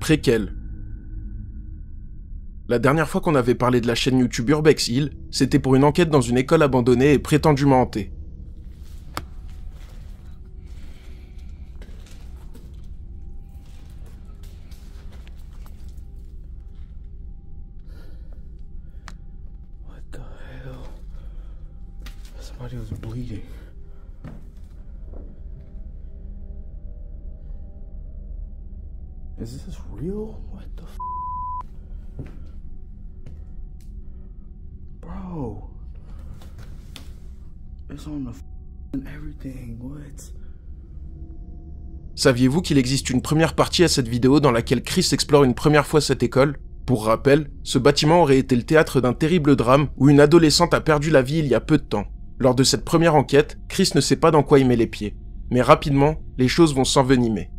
Préquel. La dernière fois qu'on avait parlé de la chaîne YouTube Urbex Hill, c'était pour une enquête dans une école abandonnée et prétendument hantée. What the hell? Somebody was bleeding. Is this real? What the f? Bro. It's on the f and everything. What? Saviez-vous qu'il existe une première partie à cette vidéo dans laquelle Chris explore une première fois cette école? Pour rappel, ce bâtiment aurait été le théâtre d'un terrible drame où une adolescente a perdu la vie il y a peu de temps. Lors de cette première enquête, Chris ne sait pas dans quoi il met les pieds. Mais rapidement, les choses vont s'envenimer.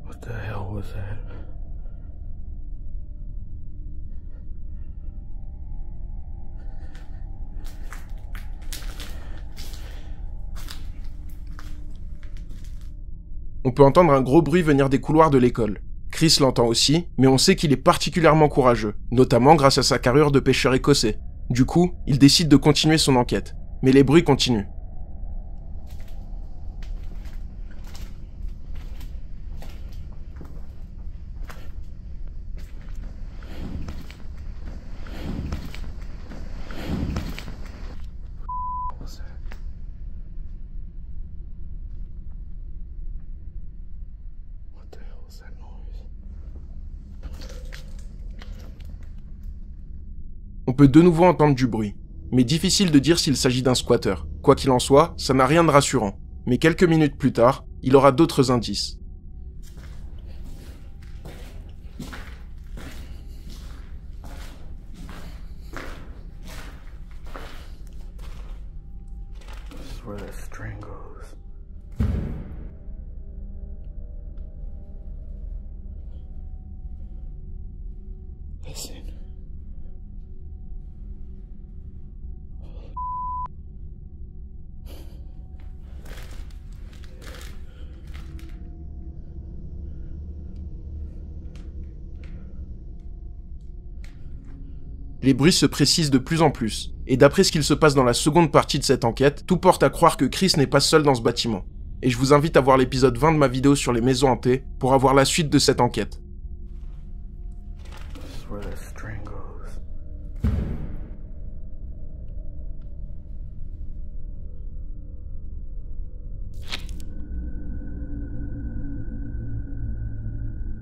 What the hell was that? On peut entendre un gros bruit venir des couloirs de l'école. Chris l'entend aussi, mais on sait qu'il est particulièrement courageux, notamment grâce à sa carrure de pêcheur écossais. Du coup, il décide de continuer son enquête. Mais les bruits continuent. On peut de nouveau entendre du bruit, mais difficile de dire s'il s'agit d'un squatter. Quoi qu'il en soit, ça n'a rien de rassurant. Mais quelques minutes plus tard, il aura d'autres indices. This is where the string goes. Listen. Les bruits se précisent de plus en plus, et d'après ce qu'il se passe dans la seconde partie de cette enquête, tout porte à croire que Chris n'est pas seul dans ce bâtiment. Et je vous invite à voir l'épisode 20 de ma vidéo sur les maisons hantées pour avoir la suite de cette enquête. This is where the string goes.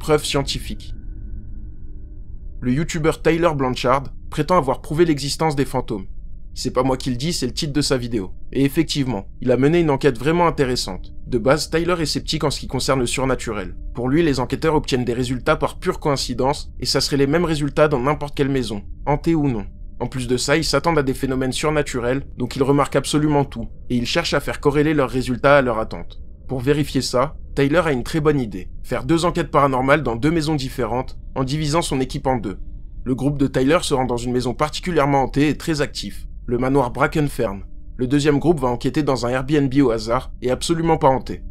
Preuve scientifique. Le youtubeur Tyler Blanchard prétend avoir prouvé l'existence des fantômes. C'est pas moi qui le dis, c'est le titre de sa vidéo. Et effectivement, il a mené une enquête vraiment intéressante. De base, Tyler est sceptique en ce qui concerne le surnaturel. Pour lui, les enquêteurs obtiennent des résultats par pure coïncidence, et ça serait les mêmes résultats dans n'importe quelle maison, hantée ou non. En plus de ça, ils s'attendent à des phénomènes surnaturels, donc ils remarquent absolument tout, et ils cherchent à faire corréler leurs résultats à leur attente. Pour vérifier ça, Tyler a une très bonne idée, faire 2 enquêtes paranormales dans 2 maisons différentes, en divisant son équipe en 2. Le groupe de Tyler se rend dans une maison particulièrement hantée et très actif, le manoir Brackenfern. Le deuxième groupe va enquêter dans un Airbnb au hasard et absolument pas hanté.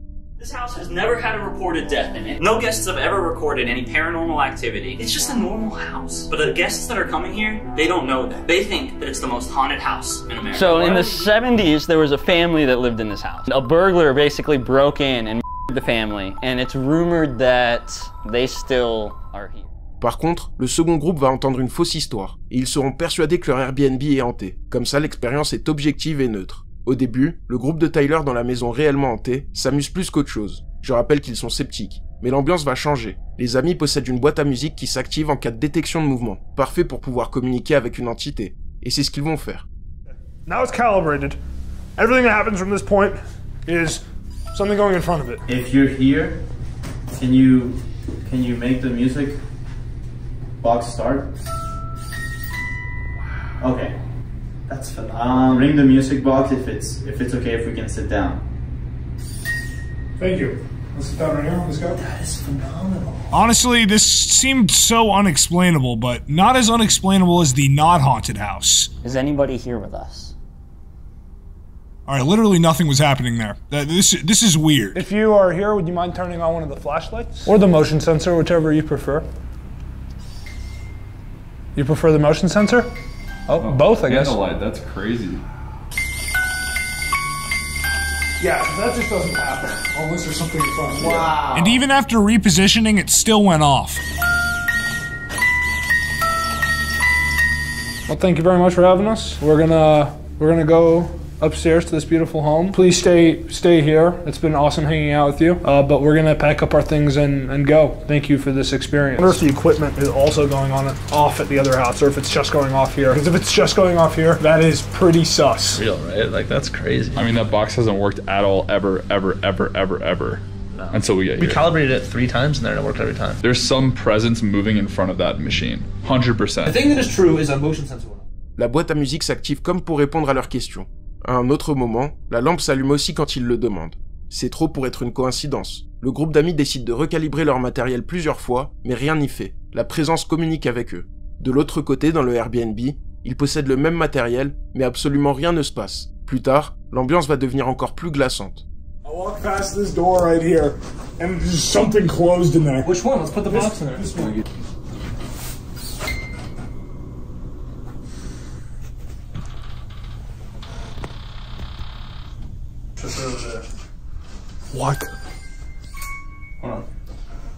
This house has never had a reported death in it. No guests have ever recorded any paranormal activity. It's just a normal house. But the guests that are coming here, they don't know that. They think that it's the most haunted house in America. So in the 70s, there was a family that lived in this house. A burglar basically broke in and the family, and it's rumored that they still are here. Par contre, le second groupe va entendre une fausse histoire, et ils seront persuadés que leur Airbnb est hanté. Comme ça, l'expérience est objective et neutre. Au début, le groupe de Tyler dans la maison réellement hantée s'amuse plus qu'autre chose. Je rappelle qu'ils sont sceptiques. Mais l'ambiance va changer. Les amis possèdent une boîte à musique qui s'active en cas de détection de mouvement. Parfait pour pouvoir communiquer avec une entité. Et c'est ce qu'ils vont faire. Now it's calibrated. Everything that happens from this point is something going in front of it. If you're here, can you make the music box start? Okay. That's phenomenal. Ring the music box if it's okay if we can sit down. Thank you. Let's sit down right here. Let's go. That is phenomenal. Honestly, this seemed so unexplainable, but not as unexplainable as the not haunted house. Is anybody here with us? All right, literally nothing was happening there. This is weird. If you are here, would you mind turning on one of the flashlights? Or the motion sensor, whichever you prefer. You prefer the motion sensor? Oh, both, I guess. Candlelight, that's crazy. Yeah, that just doesn't happen unless there's something in front of you. Wow. And even after repositioning, it still went off. Well, thank you very much for having us. We're gonna go upstairs to this beautiful home. Please stay here. It's been awesome hanging out with you. But we're gonna pack up our things and go. Thank you for this experience. I wonder if the equipment is also going on off at the other house, or if it's just going off here. Because if it's just going off here, that is pretty sus. Real, right? Like, that's crazy. I mean, that box hasn't worked at all, ever. No. Until we get here. We calibrated it 3 times and then it worked every time. There's some presence moving in front of that machine. 100%. The thing that is true is a motion sensor. La boîte à musique s'active comme pour répondre à leurs questions. À un autre moment, la lampe s'allume aussi quand ils le demandent. C'est trop pour être une coïncidence. Le groupe d'amis décide de recalibrer leur matériel plusieurs fois, mais rien n'y fait. La présence communique avec eux. De l'autre côté, dans le Airbnb, ils possèdent le même matériel, mais absolument rien ne se passe. Plus tard, l'ambiance va devenir encore plus glaçante. I walk past this door right here, and there's something closed in there. Which one? Let's put the box in there. This one. What? Hold on.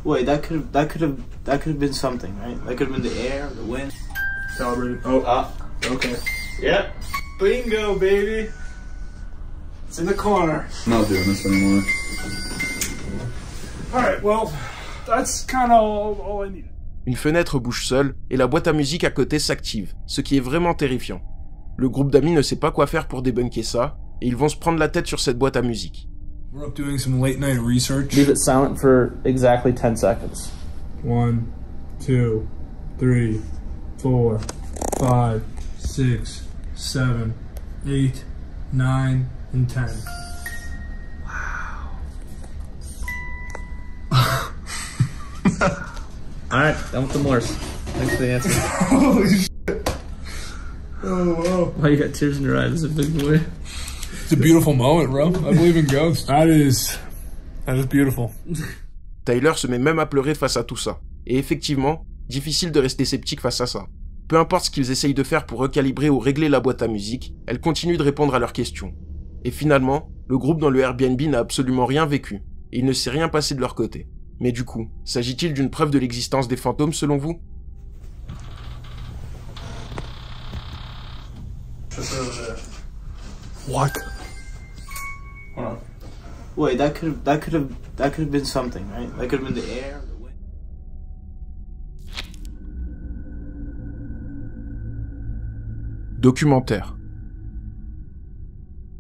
Wait, that could have been something, right? That could have been the air, the wind. Calibrated. Oh, okay. Yep. Bingo, baby. It's in the corner. I'm not doing this anymore. Alright, well, that's kind of all I needed. Une fenêtre bouge seule et la boîte à musique à côté s'active, ce qui est vraiment terrifiant. Le groupe d'amis ne sait pas quoi faire pour débunker ça, et ils vont se prendre la tête sur cette boîte à musique. We're up doing some late night research. Leave it silent for exactly 10 seconds. 1, 2, 3, 4, 5, 6, 7, 8, 9, and 10. Alright, done with the Morse. Thanks for the answer. Holy shit. Oh, wow. Why you got tears in your eyes? This is a big boy. It's a beautiful moment, bro. I believe in ghosts. That is beautiful. Tyler se met même à pleurer face à tout ça. Et effectivement, difficile de rester sceptique face à ça. Peu importe ce qu'ils essayent de faire pour recalibrer ou régler la boîte à musique, elle continue de répondre à leurs questions. Et finalement, le groupe dans le Airbnb n'a absolument rien vécu, et il ne s'est rien passé de leur côté. Mais du coup, s'agit-il d'une preuve de l'existence des fantômes selon vous? What? Hold on. Wait, that could have been something, right? That could have been the air, the wind. Documentaire.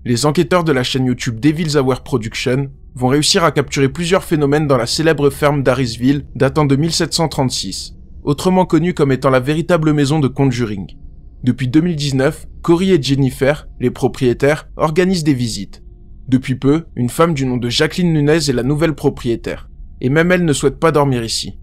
Les enquêteurs de la chaîne YouTube Devil's Hour Production vont réussir à capturer plusieurs phénomènes dans la célèbre ferme d'Harrisville datant de 1736, autrement connue comme étant la véritable maison de conjuring. Depuis 2019, Corey et Jennifer, les propriétaires, organisent des visites. Depuis peu, une femme du nom de Jacqueline Nunez est la nouvelle propriétaire, et même elle ne souhaite pas dormir ici.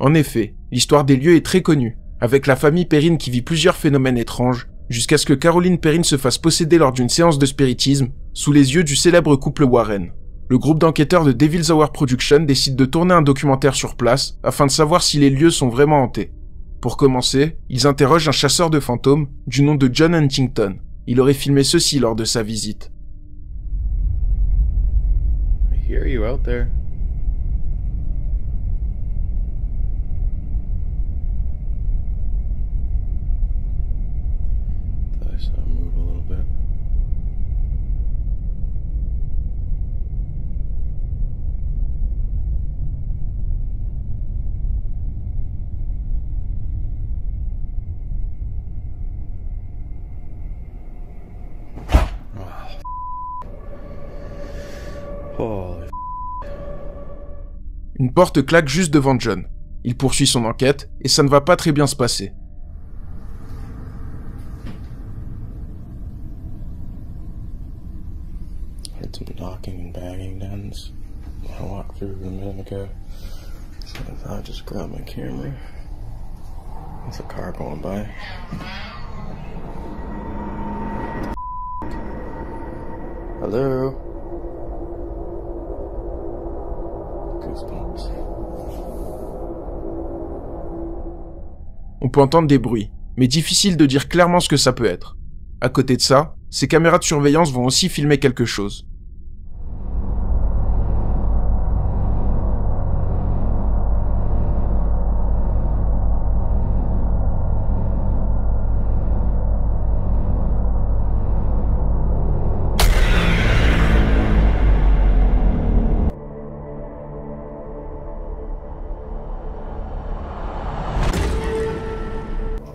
En effet, l'histoire des lieux est très connue, avec la famille Perrine qui vit plusieurs phénomènes étranges, jusqu'à ce que Caroline Perrine se fasse posséder lors d'une séance de spiritisme, sous les yeux du célèbre couple Warren. Le groupe d'enquêteurs de Devil's Hour Production décide de tourner un documentaire sur place afin de savoir si les lieux sont vraiment hantés. Pour commencer, ils interrogent un chasseur de fantômes du nom de John Huntington. Il aurait filmé ceci lors de sa visite. I hear you out there. Thought I saw it move a little bit. Holy Une porte claque juste devant John. Il poursuit son enquête et ça ne va pas très bien se passer. heard some knocking and banging down this when I walked through a minute ago. So I thought I'd just grab my camera. There's a car going by. Hello? Goosebumps. On peut entendre des bruits, mais difficile de dire clairement ce que ça peut être. À côté de ça, ces caméras de surveillance vont aussi filmer quelque chose.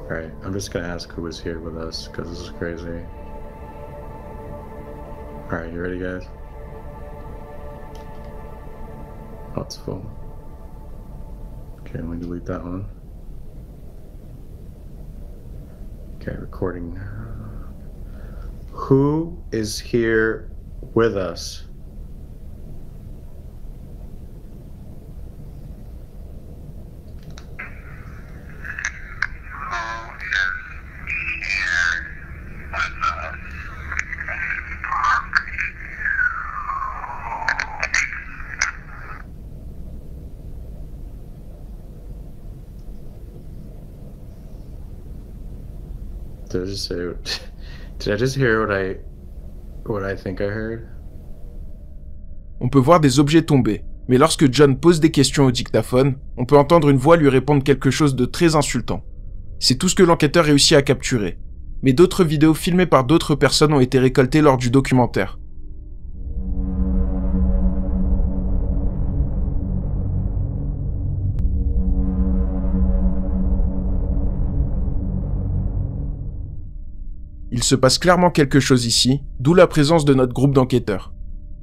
Alright, I'm just gonna ask who was here with us, because this is crazy. Alright, you ready, guys? Oh, it's full. Okay, let me delete that one. Okay, recording now. Who is here with us? Did I just say? Did I just hear what I think I heard? On peut voir des objets tomber, mais lorsque John pose des questions au dictaphone, on peut entendre une voix lui répondre quelque chose de très insultant. C'est tout ce que l'enquêteur réussit à capturer. Mais d'autres vidéos filmées par d'autres personnes ont été récoltées lors du documentaire. Il se passe clairement quelque chose ici, d'où la présence de notre groupe d'enquêteurs.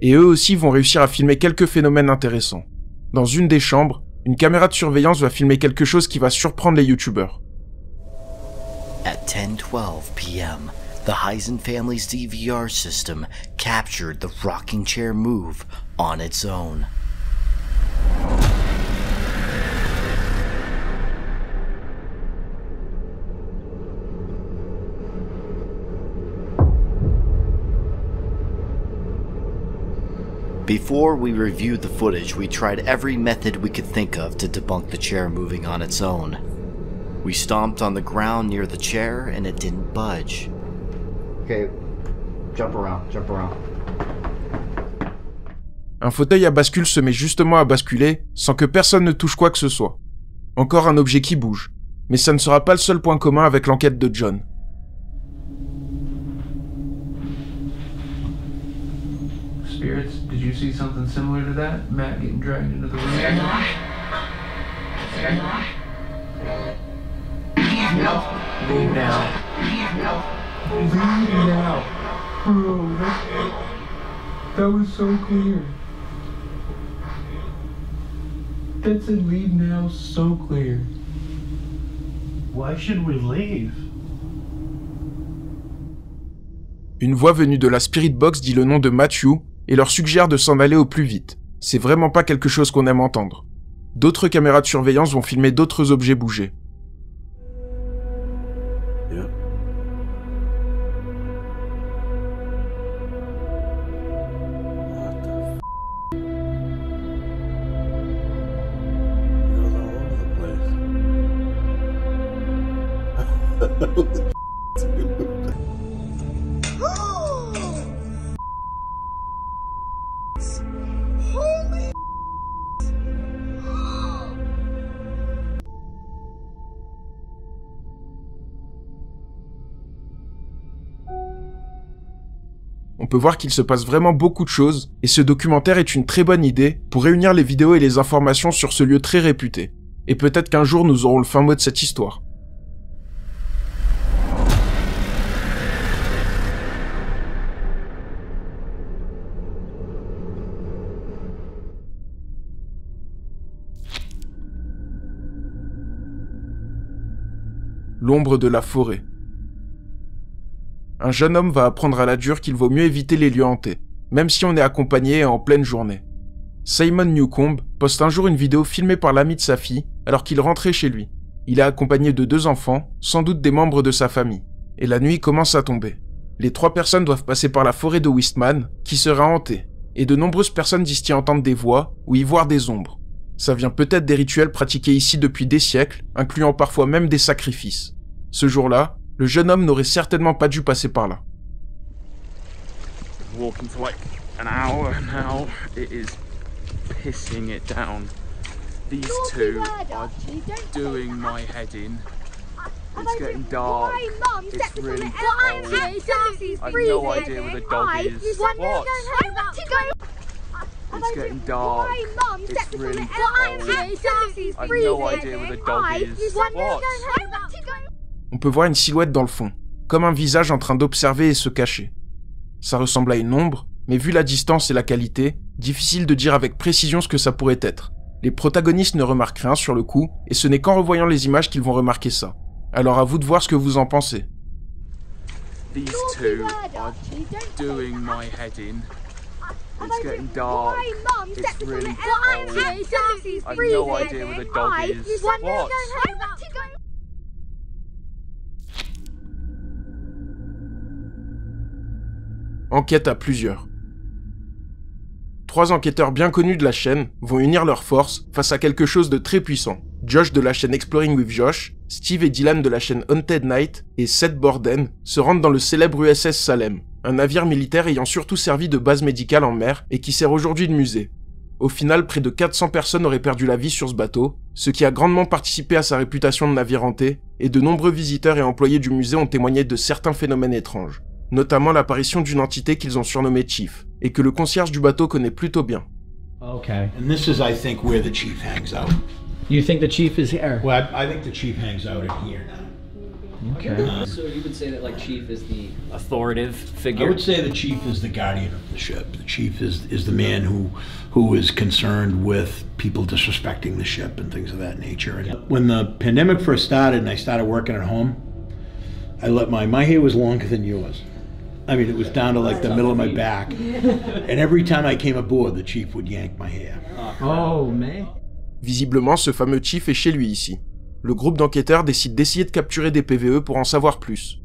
Et eux aussi vont réussir à filmer quelques phénomènes intéressants. Dans une des chambres, une caméra de surveillance va filmer quelque chose qui va surprendre les youtubeurs. At 10:12 p.m., the Heisen family's DVR system captured the rocking chair move on its own. Before we reviewed the footage, we tried every method we could think of to debunk the chair moving on its own. We stomped on the ground near the chair and it didn't budge. Okay, jump around. Un fauteuil à bascule se met justement à basculer sans que personne ne touche quoi que ce soit. Encore un objet qui bouge, mais ça ne sera pas le seul point commun avec l'enquête de John. Spirits, did you see something similar to that? Matt getting dragged into the room? Leave now. Leave now. Bro, that was so clear. That said leave now so clear. Why should we leave? Une voix venue de la Spirit Box dit le nom de Matthew et leur suggère de s'en aller au plus vite. C'est vraiment pas quelque chose qu'on aime entendre. D'autres caméras de surveillance vont filmer d'autres objets bouger. Yep. What the On peut voir qu'il se passe vraiment beaucoup de choses, et ce documentaire est une très bonne idée pour réunir les vidéos et les informations sur ce lieu très réputé. Et peut-être qu'un jour nous aurons le fin mot de cette histoire. L'ombre de la forêt. Un jeune homme va apprendre à la dure qu'il vaut mieux éviter les lieux hantés, même si on est accompagné et en pleine journée. Simon Newcomb poste un jour une vidéo filmée par l'ami de sa fille alors qu'il rentrait chez lui. Il est accompagné de 2 enfants, sans doute des membres de sa famille. Et la nuit commence à tomber. Les 3 personnes doivent passer par la forêt de Wistman, qui sera hantée, et de nombreuses personnes disent y entendre des voix ou y voir des ombres. Ça vient peut-être des rituels pratiqués ici depuis des siècles, incluant parfois même des sacrifices. Ce jour-là, le jeune homme n'aurait certainement pas dû passer par là. Walking for like an hour now, it is pissing it down. These two are doing my head in. It's getting dark. It's really cold. I've no idea where the dog is. What? It's getting dark. It's really cold. I've no idea where the dog is. What? On peut voir une silhouette dans le fond, comme un visage en train d'observer et se cacher. Ça ressemble à une ombre, mais vu la distance et la qualité, difficile de dire avec précision ce que ça pourrait être. Les protagonistes ne remarquent rien sur le coup, et ce n'est qu'en revoyant les images qu'ils vont remarquer ça. Alors à vous de voir ce que vous en pensez. These two are doing my head in. It's getting dark. It's really cold. I've no idea where the dog is. What? Enquête à plusieurs. 3 enquêteurs bien connus de la chaîne vont unir leurs forces face à quelque chose de très puissant. Josh de la chaîne Exploring with Josh, Steve et Dylan de la chaîne Haunted Night et Seth Borden se rendent dans le célèbre USS Salem, un navire militaire ayant surtout servi de base médicale en mer et qui sert aujourd'hui de musée. Au final, près de 400 personnes auraient perdu la vie sur ce bateau, ce qui a grandement participé à sa réputation de navire hanté, et de nombreux visiteurs et employés du musée ont témoigné de certains phénomènes étranges, notamment l'apparition d'une entité qu'ils ont surnommée Chief, et que le concierge du bateau connaît plutôt bien. Okay. And this is, I think, where the chief hangs out. You think the chief is here? Well, I think the chief hangs out in here now. Okay. So you would say that like chief is the authoritative figure? I would say the chief is the guardian of the ship. The chief is the man who is concerned with people disrespecting the ship and things of that nature. And when the pandemic first started and I started working at home, I let my hair was longer than yours. I mean, it was down to like the middle of my back. And every time I came aboard, the chief would yank my hair. Oh, man. Visiblement, ce fameux Chief est chez lui ici. Le groupe d'enquêteurs décide d'essayer de capturer des PVE pour en savoir plus.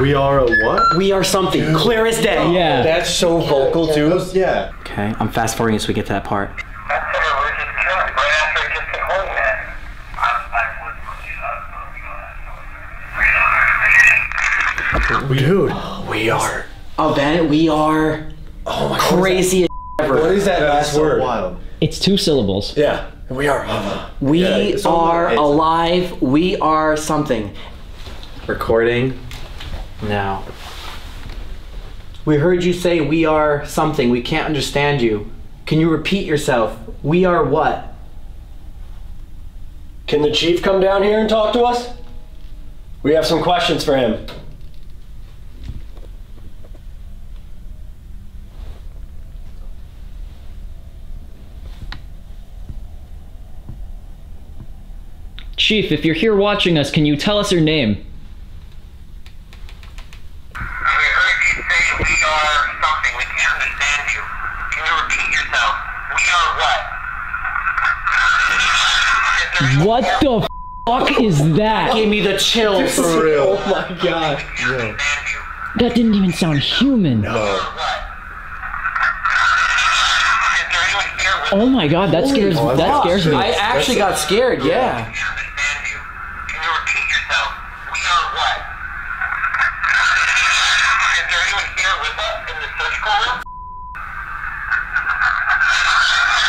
We are a what? We are something, clear as day. Yeah. That's so vocal too. Yeah. Okay, I'm fast forwarding so we get to that part. Dude, we are. Oh, Ben, we are crazy as ever. What is that last word? Wild. It's 2 syllables. Yeah, we are. We Yeah, are alive. We are something. Recording now. We heard you say we are something. We can't understand you. Can you repeat yourself? We are what? Can the chief come down here and talk to us? We have some questions for him. Chief, if you're here watching us, can you tell us your name? We heard you say we are something. We can't understand you. What the fuck is that? Gave me the chills. For real. Oh my god. Yeah. That didn't even sound human. No. Oh my god, that scares me. I actually got scared, yeah.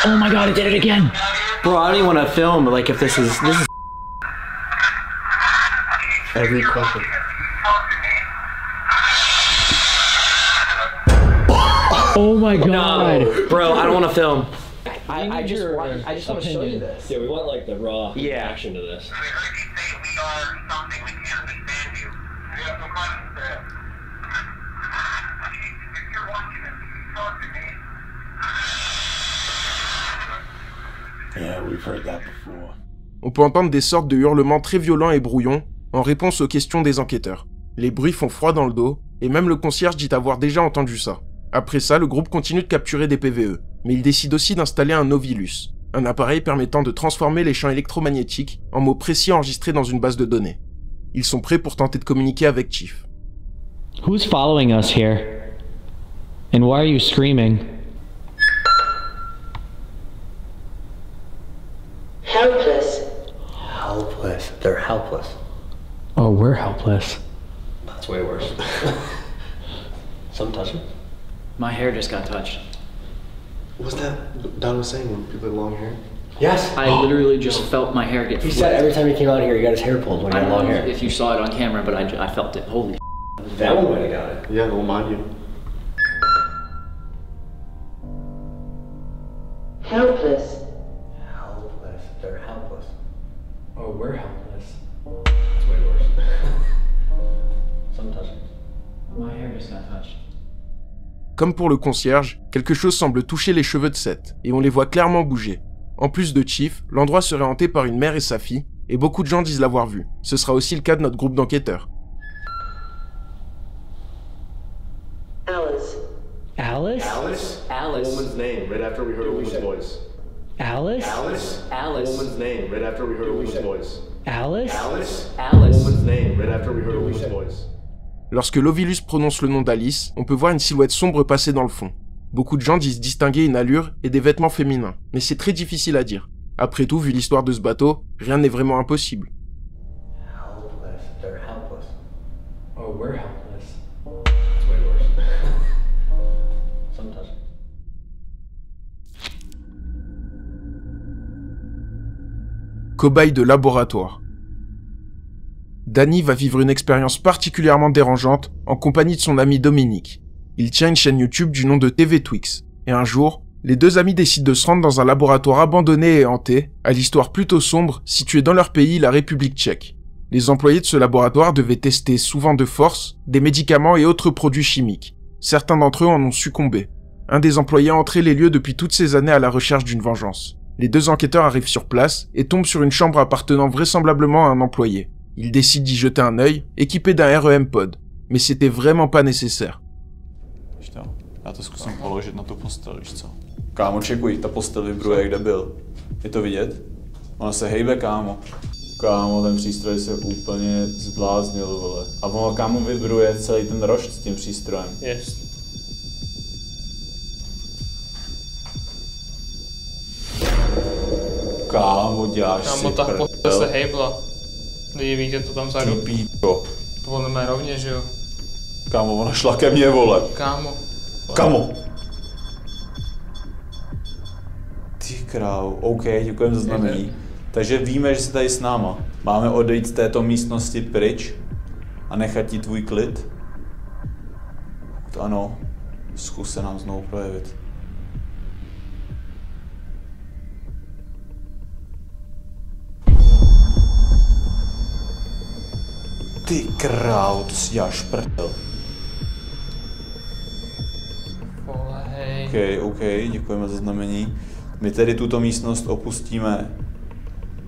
Oh my god, it did it again. Bro, I don't even want to film, like, if this is Every question. Oh my god. No, bro, I don't want to film. I just want to show you this. Yeah, we want like the raw Yeah. reaction to this. Yeah, we've heard that before. On peut entendre des sortes de hurlements très violents et brouillons en réponse aux questions des enquêteurs. Les bruits font froid dans le dos, et même le concierge dit avoir déjà entendu ça. Après ça, le groupe continue de capturer des PVE, mais il décide aussi d'installer un Ovilus, un appareil permettant de transformer les champs électromagnétiques en mots précis enregistrés dans une base de données. Ils sont prêts pour tenter de communiquer avec Chief. Who's following us here? And why are you screaming? Helpless. Helpless. They're helpless. Oh, we're helpless. That's way worse. Some touching? My hair just got touched. What's that Don was saying when people have long hair? Yes. I literally just felt my hair get He flipped. said every time he came out here, he got his hair pulled when he I had don't long know hair. if you saw it on camera, but I felt it. Holy That one might have got it. Yeah, well, mind you. Helpless. Helpless. They're helpless. Oh, we're helpless. That's way worse. Some touching. My hair just got touched. Comme pour le concierge, quelque chose semble toucher les cheveux de Seth, et on les voit clairement bouger. En plus de Chief, l'endroit serait hanté par une mère et sa fille, et beaucoup de gens disent l'avoir vu. Ce sera aussi le cas de notre groupe d'enquêteurs. Alice. Alice? Alice? Alice. A woman's name, right after we heard a woman's voice. Alice? Alice? Alice. A woman's name, right after we heard a woman's voice. Alice? Alice? Alice. A woman's name, right after we heard a woman's voice. Lorsque l'Ovilus prononce le nom d'Alice, on peut voir une silhouette sombre passer dans le fond. Beaucoup de gens disent distinguer une allure et des vêtements féminins, mais c'est très difficile à dire. Après tout, vu l'histoire de ce bateau, rien n'est vraiment impossible. Helpless. They're helpless. Oh, we're helpless. That's way worse. Some touching. Cobaye de laboratoire. Danny va vivre une expérience particulièrement dérangeante en compagnie de son ami Dominique. Il tient une chaîne YouTube du nom de TV Twix, et un jour, les deux amis décident de se rendre dans un laboratoire abandonné et hanté, à l'histoire plutôt sombre, situé dans leur pays, la République tchèque. Les employés de ce laboratoire devaient tester, souvent de force, des médicaments et autres produits chimiques. Certains d'entre eux en ont succombé. Un des employés a entré les lieux depuis toutes ces années à la recherche d'une vengeance. Les deux enquêteurs arrivent sur place et tombent sur une chambre appartenant vraisemblablement à un employé. Ils décident d'y jeter un œil, équipés d'un REM pod. Mais c'était vraiment pas nécessaire. Já to zkusím položit na tu postel, víš co? Kámo, čekuj, ta postel vibruje, kde byl. Je to vidět? Ona se hejbe, kámo. Kámo, ten přístroj se úplně zbláznil, vole. A ono, kámo, vibruje celý ten rošt s tím přístrojem. Yes. Kámo, děláš si Kámo, ta prdel. postel se hejbla. Vidíte to tam vzadu? Ty píčo. To volíme rovně, že jo? Kámo, ona šla ke mně, vole. Kámo. Kamo. Ty král, OK, děkujem za znamení. Takže víme, že jsi tady s náma. Máme odejít z této místnosti pryč a nechat ti tvůj klid? To ano, zkus se nám znovu projevit. Ty král, to si děláš prdel. OK, děkujeme za znamení. My tedy tuto místnost opustíme.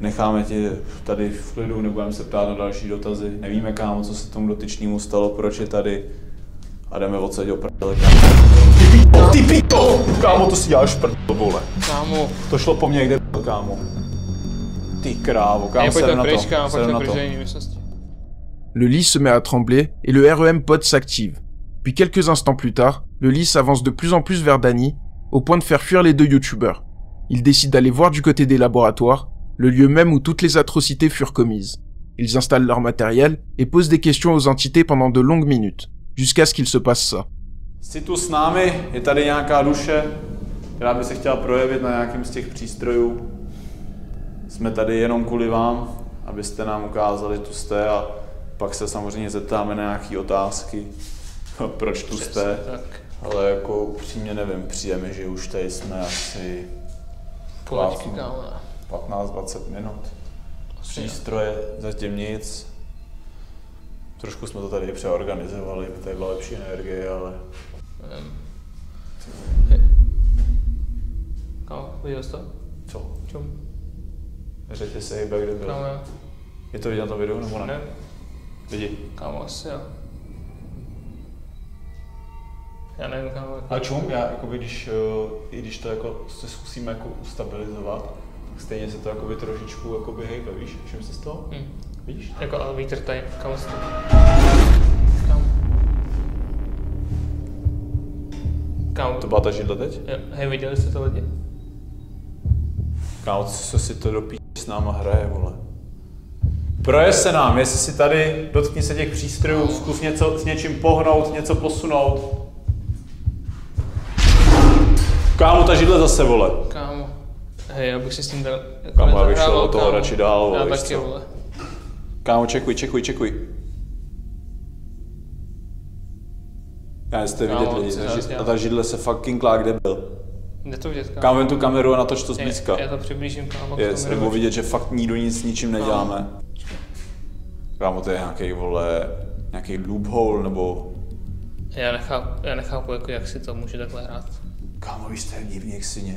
Necháme tě tady v klidu, nebudeme se ptát na další dotazy. Nevíme, kámo, co se tomu dotyčnému stalo, proč je tady. A jdeme odsaď do prdele. Ty pito! Kámo, to si děláš prdel, vole. Kámo. To šlo po mně, kde byl, kámo. Ty krávo, kámo, sedem na to. Le lit se met à trembler et le REM pod s'active. Puis quelques instants plus tard, le lit s'avance de plus en plus vers Danny, au point de faire fuir les deux youtubeurs. Ils décident d'aller voir du côté des laboratoires, le lieu même où toutes les atrocités furent commises. Ils installent leur matériel et posent des questions aux entités pendant de longues minutes, jusqu'à ce qu'il se passe ça. Jsi tu s námi, je tady nějaká duše, která by se chtěla projevit na nějakým z těch přístrojů. Jsme tady jenom kvůli vám, abyste nám ukázali, že tu jste, a pak se samozřejmě zeptáme na nějaké otázky, proč tu jste. Ale jako upřímně nevím, přijeme, že už tady jsme asi 15-20 minut. Přístroje, zatím nic. Trošku jsme to tady přeorganizovali, tady byla lepší energie, ale... Kámo, viděl jsi to? Co? Čum? Řeďte se hejbe, kde byl. Kámo, Je to vidět na tom videu, nebo ne? Ne. Vidí. Kámo, asi jo. Já nevím, kámo. A čum, já jakoby, i když to jako se zkusíme jako ustabilizovat, tak stejně se to jakoby trošičku jakoby hejbe, víš? Všim si z toho? Vidíš? Jako ale vítr tady, kámo se to... Kámo. To byla ta židle teď? Jo, hej, viděli jste to lidi? Kámo, co si to do s náma hraje, vole. Projez se nám, jestli si tady, dotkni se těch přístrojů, zkus něco s něčím pohnout, něco posunout. Kámo, ta židle zase, vole. Kámo. Hej, já bych si s tím dal... Kámo, já bych šel do toho radši dál, vole, já víš taky, co? vole. Kámo, čekuj. Já jste vidět lidi, a ta židle se fucking klá, kde byl. Jde to vidět, kámo. Kámo, ven tu kameru a natoč to zblízka. Já to přiblížím, kámo. Nebo vidět, že fakt nikdo nic s ničím neděláme. Kámo, to je nějaký, vole, nějaký loophole, nebo... Já nechápu, jako, jak si to může takhle hrát. Kámo, víš, to je divný jak syně,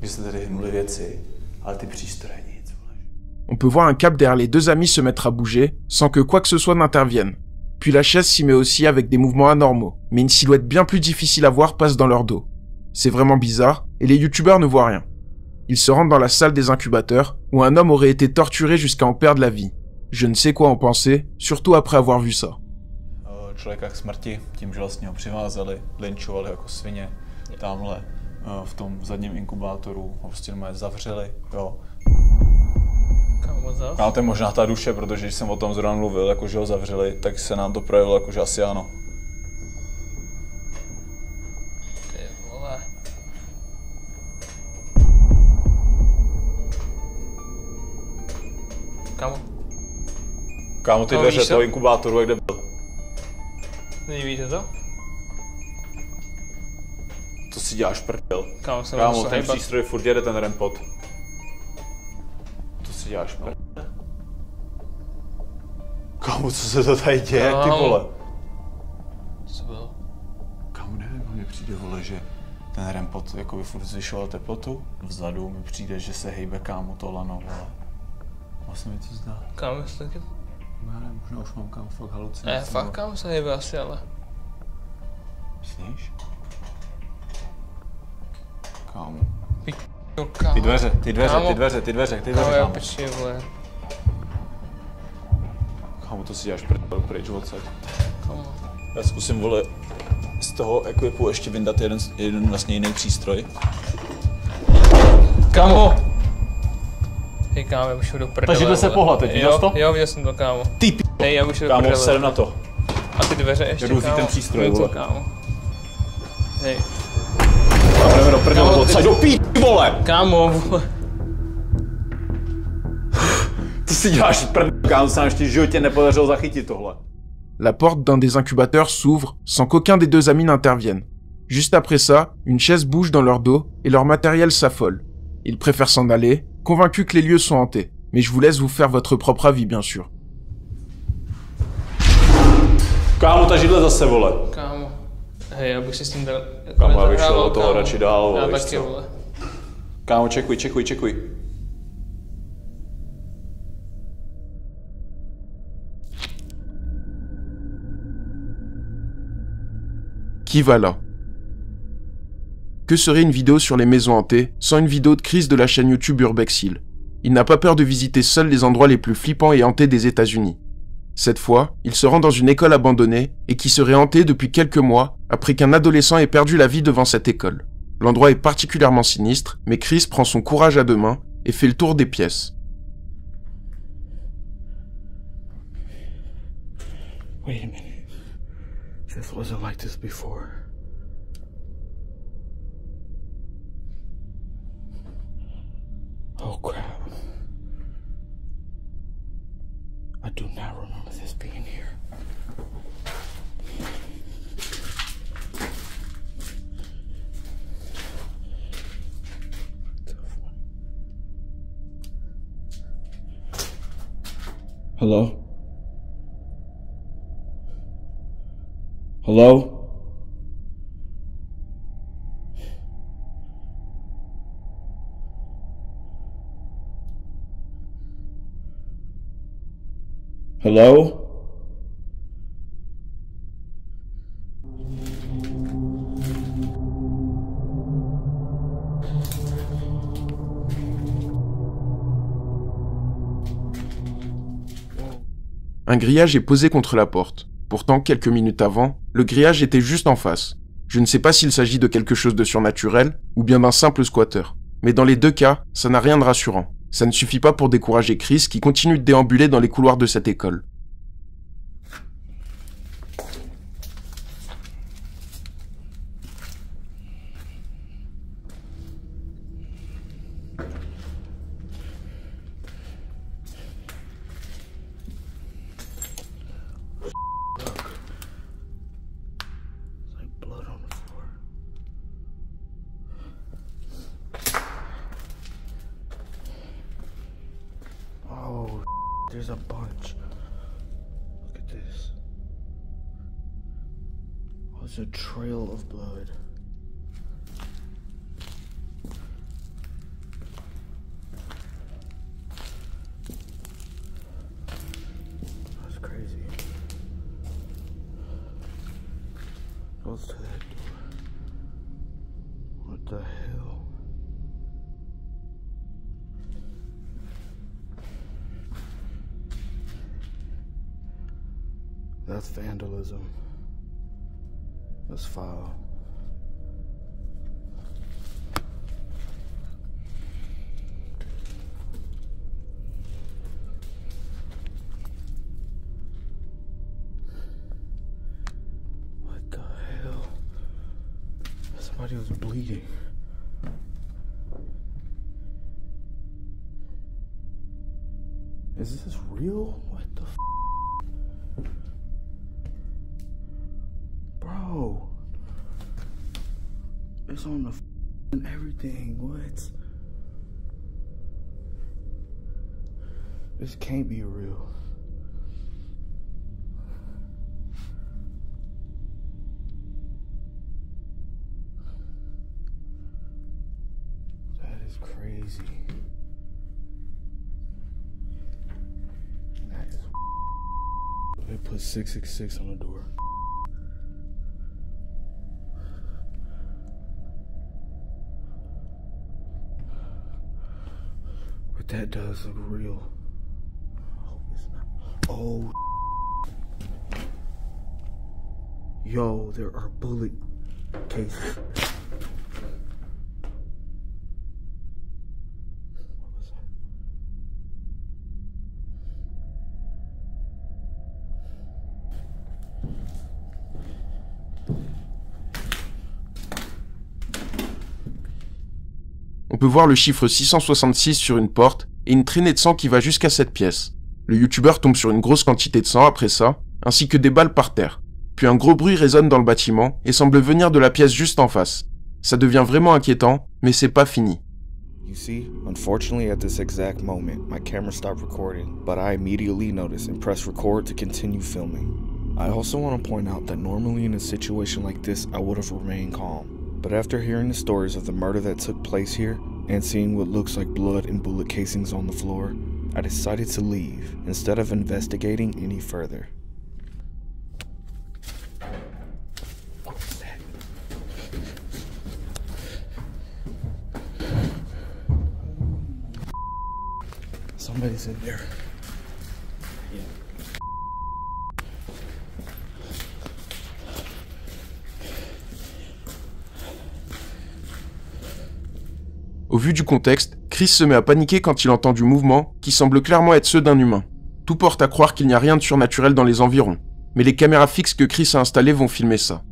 že jste tady hnuli věci, ale ty přístroje nic, vole. On peut voir un cap derrière les deux amis se mettre à bouger, sans que quoi que ce soit n'intervienne. Puis la chaise s'y met aussi avec des mouvements anormaux, mais une silhouette bien plus difficile à voir passe dans leur dos. C'est vraiment bizarre, et les youtubeurs ne voient rien. Ils se rendent dans la salle des incubateurs, où un homme aurait été torturé jusqu'à en perdre la vie. Je ne sais quoi en penser, surtout après avoir vu ça. Člověka k smrti, tím, že vlastně ho přivázali, lynčovali jako svině, tamhle v tom zadním inkubátoru ho prostě normálně zavřeli, jo. Kámo, to je možná ta duše, protože když jsem o tom zrovna mluvil, jako že ho zavřeli, tak se nám to projevilo jako, že asi ano. Ty vole. Kámo, ty dveře toho inkubátoru, jak kde byl? Nevíte to? To si děláš prdel. Kámo, ten přístroj furt jede ten rempot. To si děláš prdel. Kámo, co se to tady děje, ty vole? Co bylo? Kámo, nevím, mně přijde, vole, že ten rempot jakoby furt zvyšoval teplotu. Vzadu mi přijde, že se hejbe, kámo, to lano, vole. Vlastně mi to zdá. Kámo, jestli taky... Já nevím, možná už mám, kámo, fakt halucinace. Fakt, kámo, se hejbe asi, ale... Myslíš? Kámo. Kámo. Ty dveře, kámo. Počkej, vole. Kámo, to si děláš pryč odsaď. Kámo. Já zkusím, vole, z toho equipu ještě vyndat jeden vlastně jiný přístroj. Kámo! Hej, kámo, já už jdu do prdele. Ta židle se pohla teď, viděl jsi to? Jo, viděl jsem to, kámo. Ty hej, já už jdu do prdele. Kámo, sedem na to. A ty dveře ještě, kámo. Jdu ten přístroj, vole. Kámo. Hej. Jdeme do prdele, odsaď do vole! Kámo, vole. To si děláš prdel, kámo, se nám ještě v životě nepodařilo zachytit tohle. La porte d'un des incubateurs s'ouvre sans qu'aucun des deux amis n'intervienne. Juste après ça, une chaise bouge dans leur dos et leur matériel s'affole. Ils préfèrent s'en aller, convaincus que les lieux sont hantés. Mais je vous laisse vous faire votre propre avis, bien sûr. Kámo, ta židle zase, vole. Kámo. Hej, já bych si s tím dal... Kámo, já bych šel do toho radši dál, vole, já taky, vole. Kámo, čekuj. Qui va là? Que serait une vidéo sur les maisons hantées sans une vidéo de Chris de la chaîne YouTube Urbexhill? Il n'a pas peur de visiter seul les endroits les plus flippants et hantés des États-Unis. Cette fois, il se rend dans une école abandonnée et qui serait hantée depuis quelques mois après qu'un adolescent ait perdu la vie devant cette école. L'endroit est particulièrement sinistre, mais Chris prend son courage à deux mains et fait le tour des pièces. Wait a minute. This wasn't like this before. Oh crap. I do not remember this being here. Hello? Hello? Hello? Un grillage est posé contre la porte. Pourtant, quelques minutes avant, le grillage était juste en face. Je ne sais pas s'il s'agit de quelque chose de surnaturel ou bien d'un simple squatter. Mais dans les deux cas, ça n'a rien de rassurant. Ça ne suffit pas pour décourager Chris qui continue de déambuler dans les couloirs de cette école. There's a bunch. Look at this. Oh, it's a trail of blood. That's crazy. Goes to that door. What the hell? That's vandalism. That's foul. What the hell? Somebody was bleeding. Is this real? What the f? Bro, it's on the and everything. What? This can't be real. That is crazy. That is. They put 666 on the door. That does look real. Oh, it's not. Oh. Yo, there are bullet cases. What was that? On peut voir le chiffre 666 sur une porte et une traînée de sang qui va jusqu'à cette pièce. Le youtubeur tombe sur une grosse quantité de sang après ça, ainsi que des balles par terre. Puis un gros bruit résonne dans le bâtiment et semble venir de la pièce juste en face. Ça devient vraiment inquiétant, mais c'est pas fini. You see, unfortunately at this exact moment, my camera stopped recording, but I immediately noticed and pressed record to continue filming. I also want to point out that normally in a situation like this, I would have remained calm. But after hearing the stories of the murder that took place here, and seeing what looks like blood and bullet casings on the floor, I decided to leave instead of investigating any further. What was that? Somebody's in there. Au vu du contexte, Chris se met à paniquer quand il entend du mouvement qui semble clairement être ceux d'un humain. Tout porte à croire qu'il n'y a rien de surnaturel dans les environs, mais les caméras fixes que Chris a installées vont filmer ça.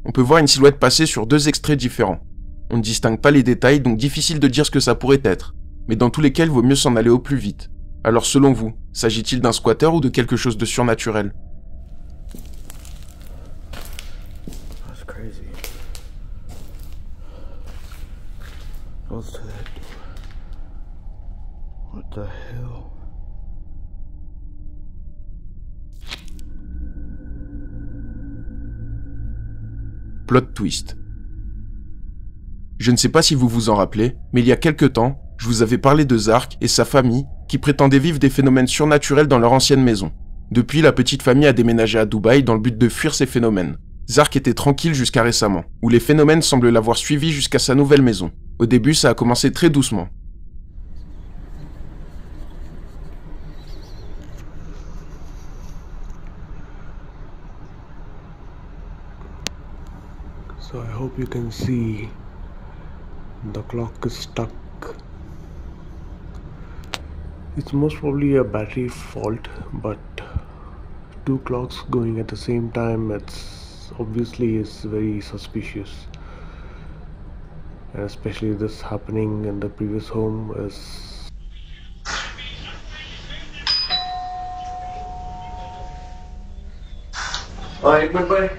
On peut voir une silhouette passer sur 2 extraits différents. On ne distingue pas les détails, donc difficile de dire ce que ça pourrait être, mais dans tous les cas, il vaut mieux s'en aller au plus vite. Alors selon vous, s'agit-il d'un squatter ou de quelque chose de surnaturel? That's crazy. What's that? What the hell? Plot twist. Je ne sais pas si vous vous en rappelez, mais il y a quelque temps, je vous avais parlé de Zark et sa famille qui prétendaient vivre des phénomènes surnaturels dans leur ancienne maison. Depuis, la petite famille a déménagé à Dubaï dans le but de fuir ces phénomènes. Zark était tranquille jusqu'à récemment, où les phénomènes semblent l'avoir suivi jusqu'à sa nouvelle maison. Au début, ça a commencé très doucement. So I hope you can see the clock is stuck. It's most probably a battery fault, but 2 clocks going at the same time, it's obviously is very suspicious. And especially this happening in the previous home is Alright, bye-bye.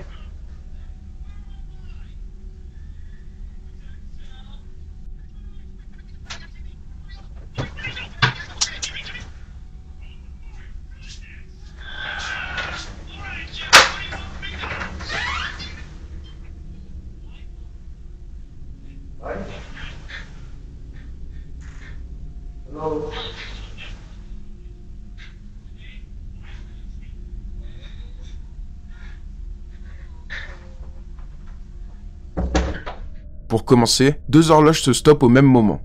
Hello. Pour commencer, 2 horloges se stoppent au même moment.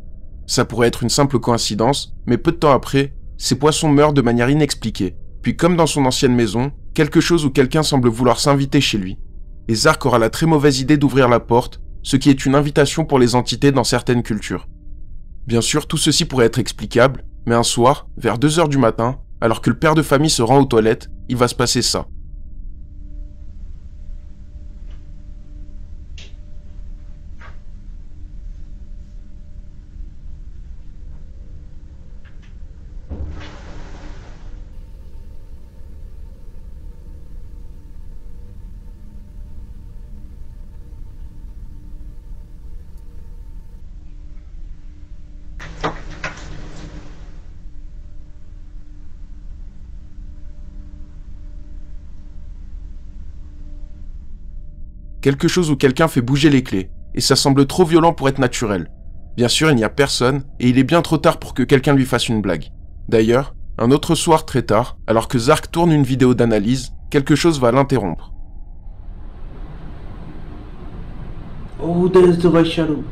Ça pourrait être une simple coïncidence, mais peu de temps après, ces poissons meurent de manière inexpliquée. Puis comme dans son ancienne maison, quelque chose ou quelqu'un semble vouloir s'inviter chez lui. Et Zark aura la très mauvaise idée d'ouvrir la porte, ce qui est une invitation pour les entités dans certaines cultures. Bien sûr, tout ceci pourrait être explicable, mais un soir, vers 2 heures du matin, alors que le père de famille se rend aux toilettes, il va se passer ça. Quelque chose ou quelqu'un fait bouger les clés, et ça semble trop violent pour être naturel. Bien sûr, il n'y a personne, et il est bien trop tard pour que quelqu'un lui fasse une blague. D'ailleurs, un autre soir très tard, alors que Zark tourne une vidéo d'analyse, quelque chose va l'interrompre. oh, there is the white shadow.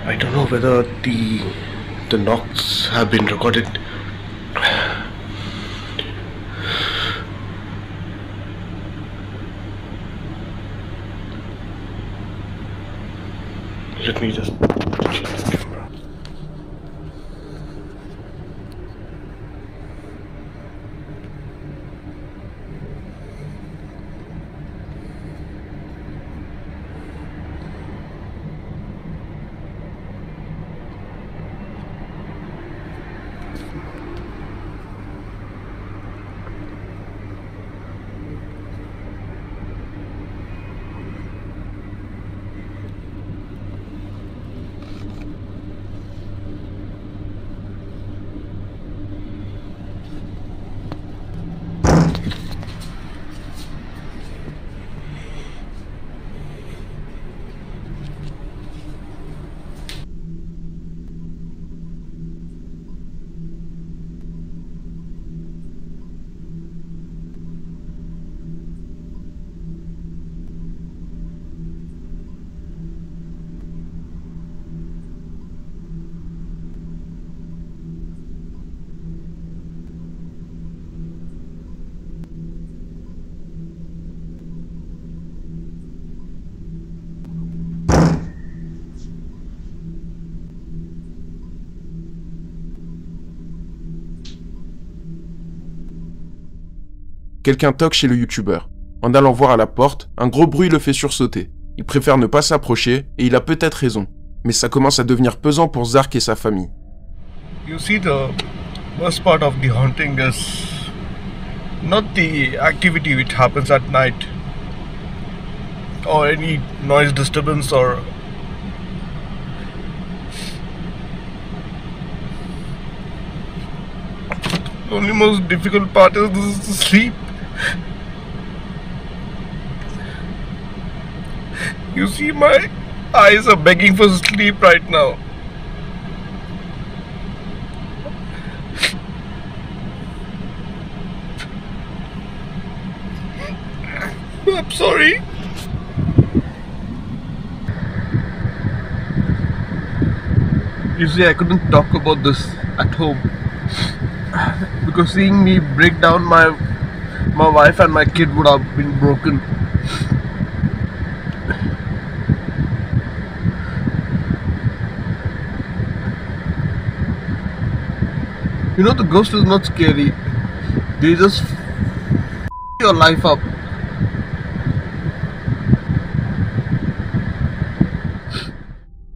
I don't know whether the knocks have been recorded. Let me just change the camera. Quelqu'un toque chez le youtubeur. En allant voir à la porte, un gros bruit le fait sursauter. Il préfère ne pas s'approcher, et il a peut-être raison. Mais ça commence à devenir pesant pour Zark et sa famille. You see, the worst part of the haunting is not the activity which happens at night, or any noise disturbance, or the only most difficult part is the sleep. You see, my eyes are begging for sleep right now. I'm sorry. You see, I couldn't talk about this at home because seeing me break down, my wife and my kid would have been broken. You know, the ghost is not scary. They just your life up.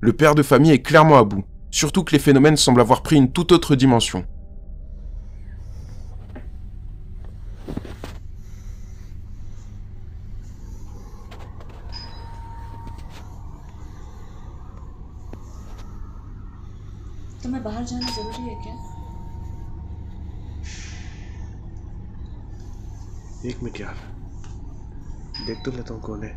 Le père de famille est clairement à bout, surtout que les phénomènes semblent avoir pris une toute autre dimension. तुम्हें बाहर जाना जरूरी है क्या? एक मिनट यार, देख तो लेता हूँ कौन है।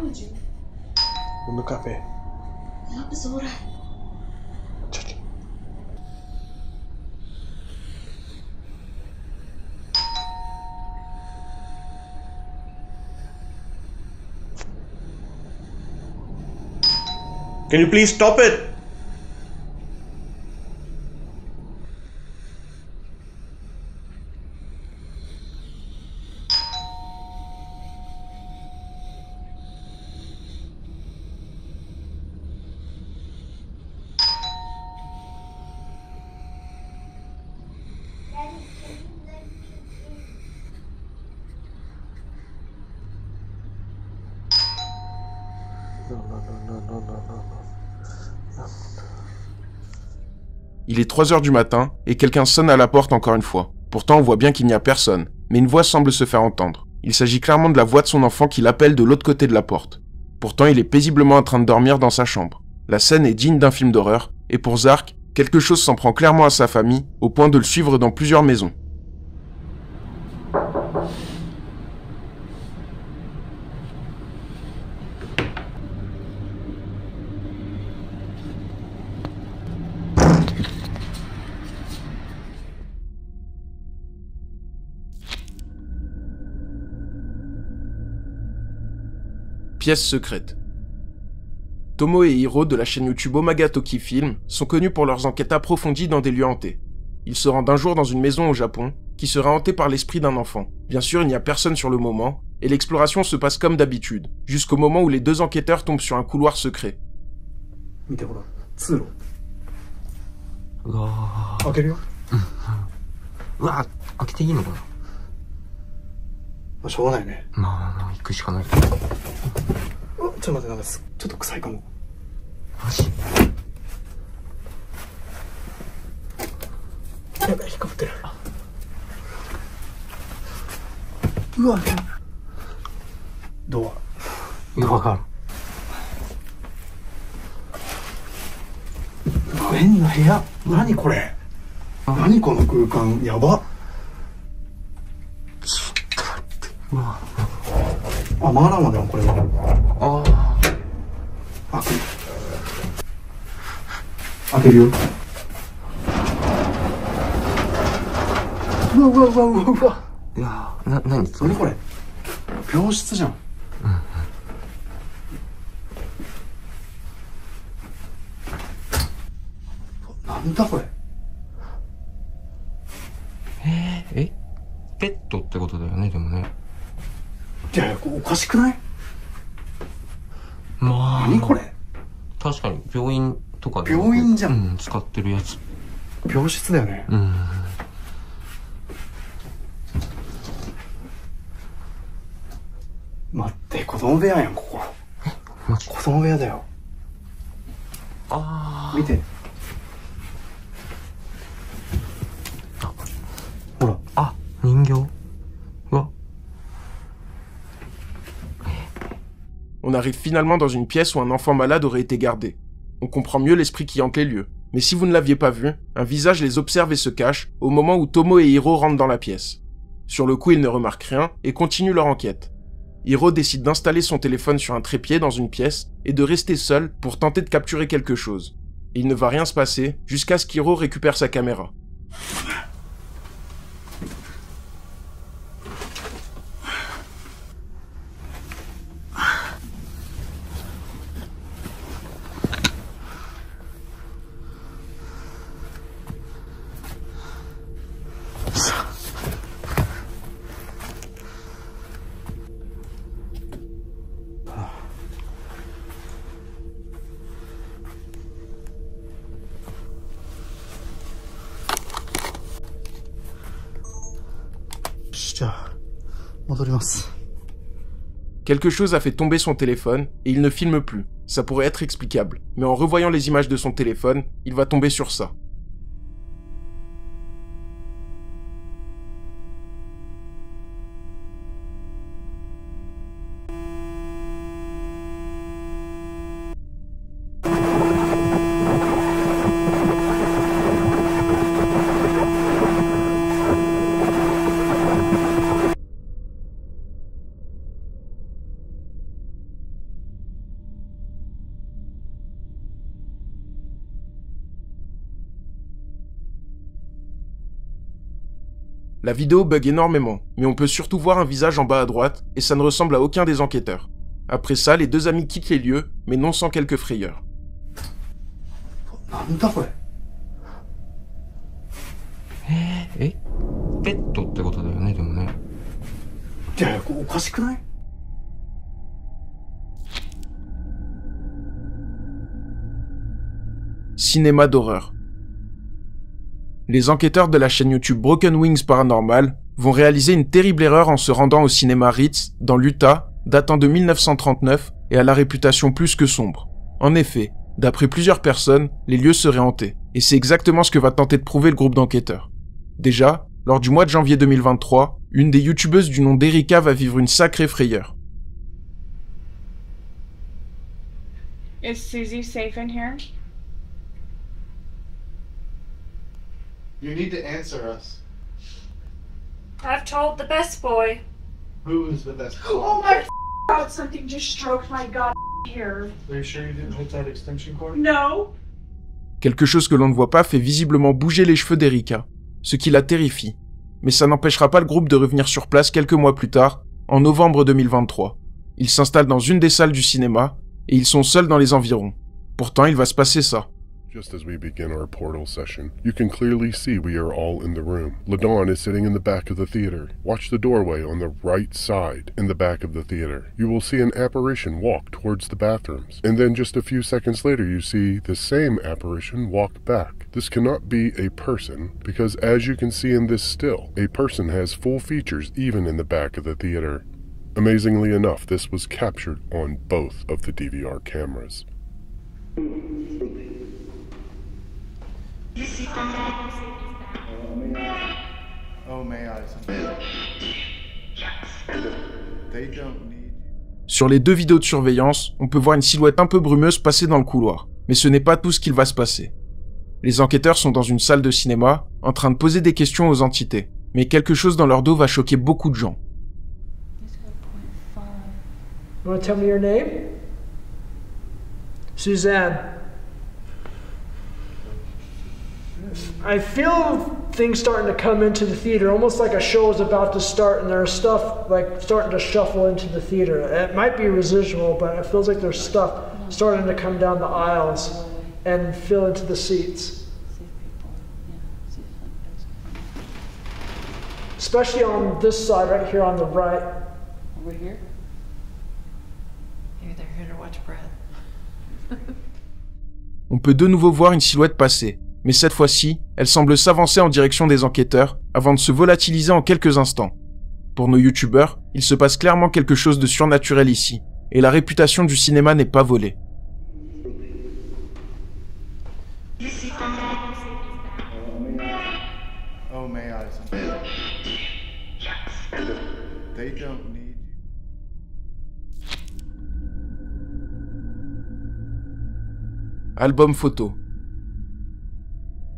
would you? In the cafe. यहाँ पे सो रहा है. Can you please stop it? Il est 3 heures du matin et quelqu'un sonne à la porte encore une fois. Pourtant, on voit bien qu'il n'y a personne, mais une voix semble se faire entendre. Il s'agit clairement de la voix de son enfant qui l'appelle de l'autre côté de la porte. Pourtant, il est paisiblement en train de dormir dans sa chambre. La scène est digne d'un film d'horreur, et pour Zark, quelque chose s'en prend clairement à sa famille, au point de le suivre dans plusieurs maisons. Pièce secrète. Tomo et Hiro de la chaîne YouTube Omaga Toki Film sont connus pour leurs enquêtes approfondies dans des lieux hantés. Ils se rendent un jour dans une maison au Japon qui sera hantée par l'esprit d'un enfant. Bien sûr, il n'y a personne sur le moment, et l'exploration se passe comme d'habitude, jusqu'au moment où les deux enquêteurs tombent sur un couloir secret. On arrive finalement dans une pièce où un enfant malade aurait été gardé. On comprend mieux l'esprit qui hante les lieux. Mais si vous ne l'aviez pas vu, un visage les observe et se cache au moment où Tomo et Hiro rentrent dans la pièce. Sur le coup, ils ne remarquent rien et continuent leur enquête. Hiro décide d'installer son téléphone sur un trépied dans une pièce et de rester seul pour tenter de capturer quelque chose. Et il ne va rien se passer jusqu'à ce qu'Hiro récupère sa caméra. Quelque chose a fait tomber son téléphone et il ne filme plus. Ça pourrait être explicable, mais en revoyant les images de son téléphone, il va tomber sur ça. La vidéo bug énormément, mais on peut surtout voir un visage en bas à droite, et ça ne ressemble à aucun des enquêteurs. Après ça, les deux amis quittent les lieux, mais non sans quelques frayeurs. Cinéma d'horreur. Les enquêteurs de la chaîne YouTube Broken Wings Paranormal vont réaliser une terrible erreur en se rendant au cinéma Ritz, dans l'Utah, datant de 1939 et à la réputation plus que sombre. En effet, d'après plusieurs personnes, les lieux seraient hantés, et c'est exactement ce que va tenter de prouver le groupe d'enquêteurs. Déjà, lors du mois de janvier 2023, une des youtubeuses du nom d'Erika va vivre une sacrée frayeur. Is Susie safe in here? You need to answer us. I've told the best boy. Who is the best boy? Oh my God, something just stroked my god hair. Are you sure you didn't hit that extension cord? No. Quelque chose que l'on ne voit pas fait visiblement bouger les cheveux d'Erika, ce qui la terrifie. Mais ça n'empêchera pas le groupe de revenir sur place quelques mois plus tard, en novembre 2023. Ils s'installent dans une des salles du cinéma, et ils sont seuls dans les environs. Pourtant, il va se passer ça. Just as we begin our portal session, you can clearly see we are all in the room. LaDawn is sitting in the back of the theater. Watch the doorway on the right side in the back of the theater. You will see an apparition walk towards the bathrooms. And then just a few seconds later you see the same apparition walk back. This cannot be a person because as you can see in this still, a person has full features even in the back of the theater. Amazingly enough, this was captured on both of the DVR cameras. Oh, may I? They don't need... Sur les deux vidéos de surveillance, on peut voir une silhouette un peu brumeuse passer dans le couloir. Mais ce n'est pas tout ce qu'il va se passer. Les enquêteurs sont dans une salle de cinéma, en train de poser des questions aux entités. Mais quelque chose dans leur dos va choquer beaucoup de gens. You want to tell me your name? Suzanne. I feel things starting to come into the theater, almost like a show is about to start and there's stuff like starting to shuffle into the theater. It might be residual, but it feels like there's stuff starting to come down the aisles and fill into the seats. Especially on this side right here on the right. Over here? Maybe they're here to watch Brad. On peut de nouveau voir une silhouette passer. Mais cette fois-ci, elle semble s'avancer en direction des enquêteurs avant de se volatiliser en quelques instants. Pour nos youtubeurs, il se passe clairement quelque chose de surnaturel ici, et la réputation du cinéma n'est pas volée. Oh, may I? They don't need... Album photo.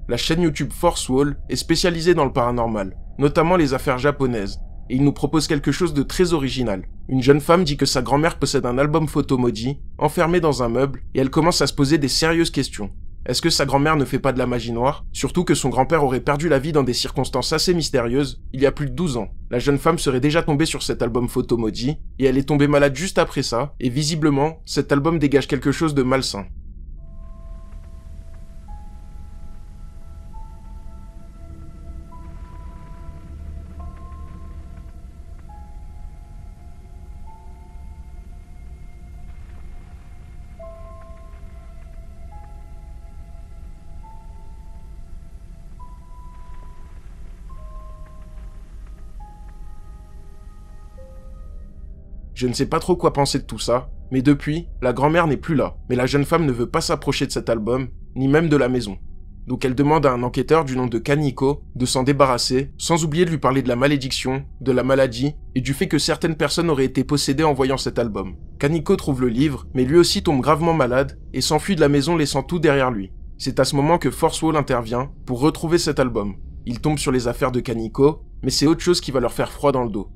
La chaîne YouTube Force Wall est spécialisée dans le paranormal, notamment les affaires japonaises, et il nous propose quelque chose de très original. Une jeune femme dit que sa grand-mère possède un album photo maudit, enfermé dans un meuble, et elle commence à se poser des sérieuses questions. Est-ce que sa grand-mère ne fait pas de la magie noire? Surtout que son grand-père aurait perdu la vie dans des circonstances assez mystérieuses, il y a plus de 12 ans. La jeune femme serait déjà tombée sur cet album photo maudit, et elle est tombée malade juste après ça, et visiblement, cet album dégage quelque chose de malsain. Je ne sais pas trop quoi penser de tout ça, mais depuis, la grand-mère n'est plus là, mais la jeune femme ne veut pas s'approcher de cet album, ni même de la maison. Donc elle demande à un enquêteur du nom de Kaniko de s'en débarrasser, sans oublier de lui parler de la malédiction, de la maladie, et du fait que certaines personnes auraient été possédées en voyant cet album. Kaniko trouve le livre, mais lui aussi tombe gravement malade, et s'enfuit de la maison laissant tout derrière lui. C'est à ce moment que Force Wall intervient pour retrouver cet album. Il tombe sur les affaires de Kaniko, mais c'est autre chose qui va leur faire froid dans le dos.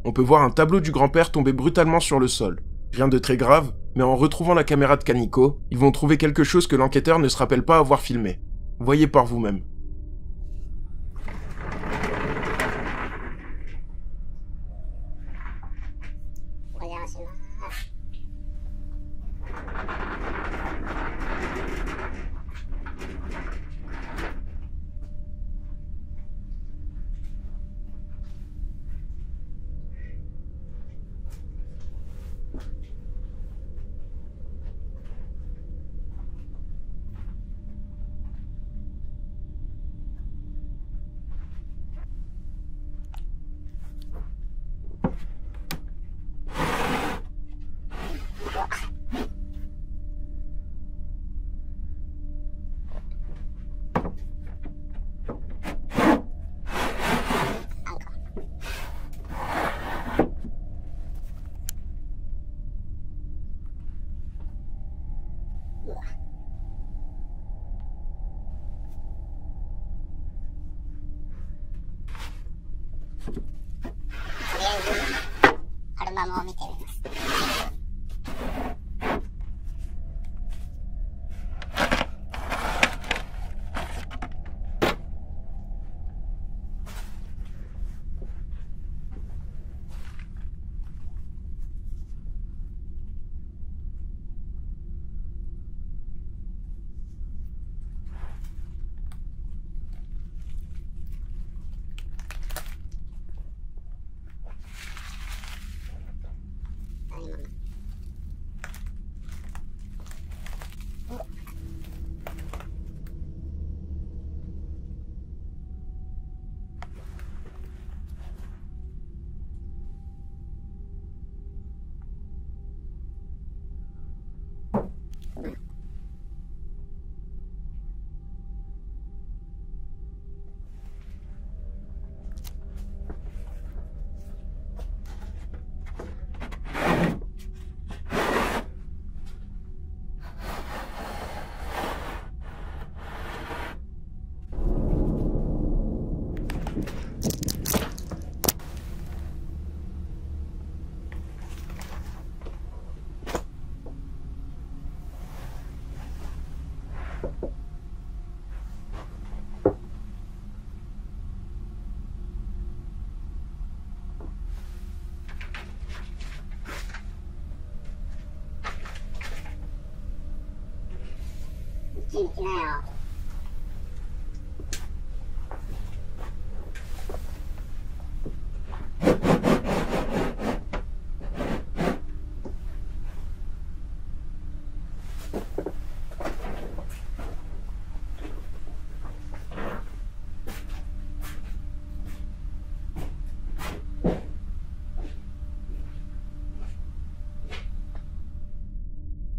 on peut voir un tableau du grand-père tomber brutalement sur le sol. Rien de très grave, mais en retrouvant la caméra de Kaniko, ils vont trouver quelque chose que l'enquêteur ne se rappelle pas avoir filmé. Voyez par vous-même.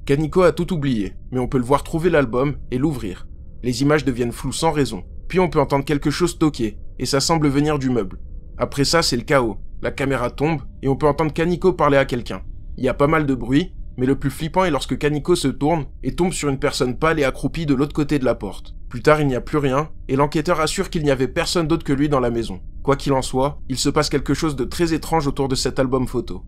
Kaniko a tout oublié, mais on peut le voir trouver l'album et l'ouvrir. Les images deviennent floues sans raison, puis on peut entendre quelque chose toquer, et ça semble venir du meuble. Après ça, c'est le chaos. La caméra tombe, et on peut entendre Kaniko parler à quelqu'un. Il y a pas mal de bruit, mais le plus flippant est lorsque Kaniko se tourne et tombe sur une personne pâle et accroupie de l'autre côté de la porte. Plus tard, il n'y a plus rien, et l'enquêteur assure qu'il n'y avait personne d'autre que lui dans la maison. Quoi qu'il en soit, il se passe quelque chose de très étrange autour de cet album photo.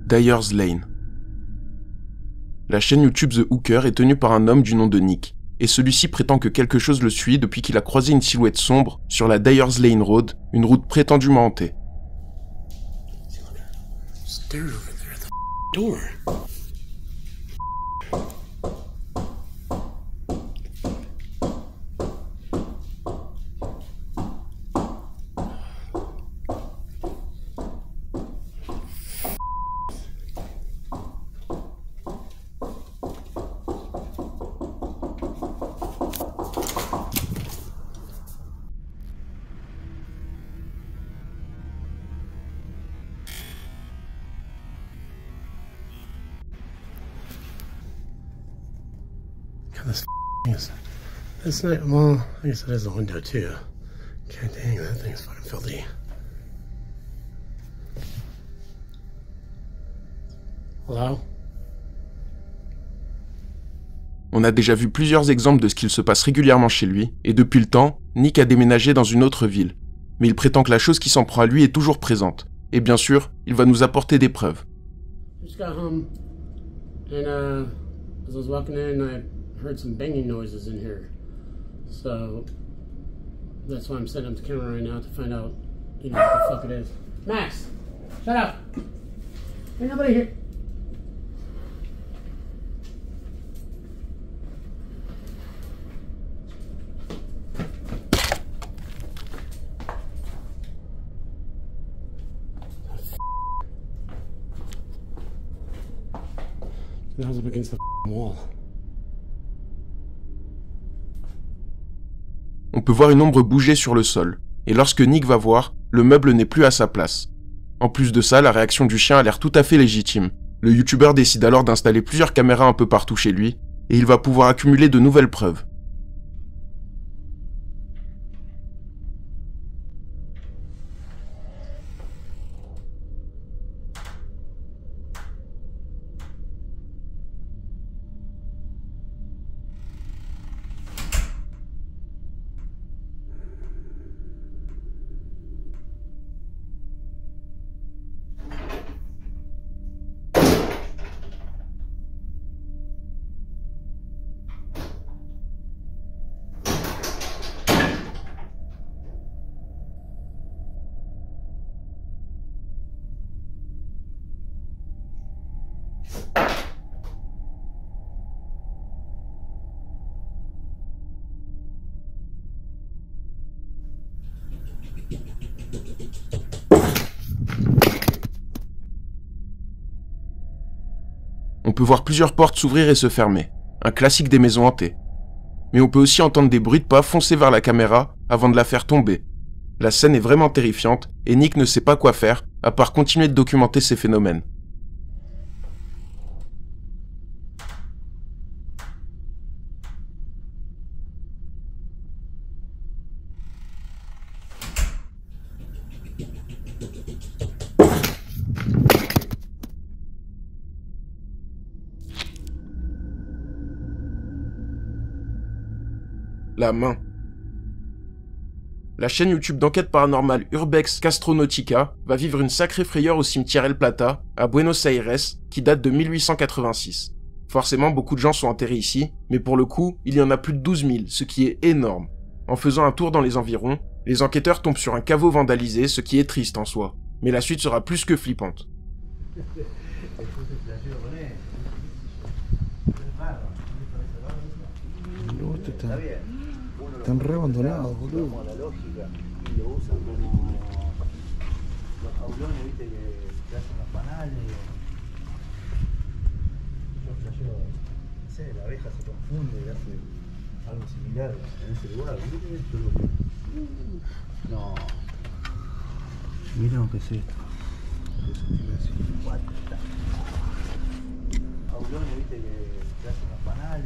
Dyer's Lane. La chaîne YouTube The Hooker est tenue par un homme du nom de Nick, et celui-ci prétend que quelque chose le suit depuis qu'il a croisé une silhouette sombre sur la Dyer's Lane Road, une route prétendument hantée. This is. It's not. Well, I guess it is a window too. God dang, that thing's fucking filthy. Hello? On a déjà vu plusieurs exemples de ce qu'il se passe régulièrement chez lui, et depuis le temps, Nick a déménagé dans une autre ville. Mais il prétend que la chose qui s'en prend à lui est toujours présente. Et bien sûr, il va nous apporter des preuves. I just got home, and as I was walking in, I heard some banging noises in here. So that's why I'm setting up the camera right now to find out, what the fuck it is. Max, shut up. Ain't nobody here. That was up against the wall. On peut voir une ombre bouger sur le sol, et lorsque Nick va voir, le meuble n'est plus à sa place. En plus de ça, la réaction du chien a l'air tout à fait légitime. Le youtubeur décide alors d'installer plusieurs caméras un peu partout chez lui, et il va pouvoir accumuler de nouvelles preuves. On peut voir plusieurs portes s'ouvrir et se fermer, un classique des maisons hantées. Mais on peut aussi entendre des bruits de pas foncer vers la caméra avant de la faire tomber. La scène est vraiment terrifiante et Nick ne sait pas quoi faire à part continuer de documenter ces phénomènes. La main. La chaîne YouTube d'enquête paranormale Urbex Castronautica va vivre une sacrée frayeur au cimetière El Plata, à Buenos Aires, qui date de 1886. Forcément, beaucoup de gens sont enterrés ici, mais pour le coup, il y en a plus de 12 000, ce qui est énorme. En faisant un tour dans les environs, les enquêteurs tombent sur un caveau vandalisé, ce qui est triste en soi. Mais la suite sera plus que flippante. Están re abandonados, boludo. Como la lógica y lo usan como los jaulones, viste, que hacen los panales. Yo flasheo, no sé, la abeja se confunde y hace algo similar en ese lugar. ¿Viste esto? No. Miren lo que es esto. Jaulones, viste, que hacen los panales.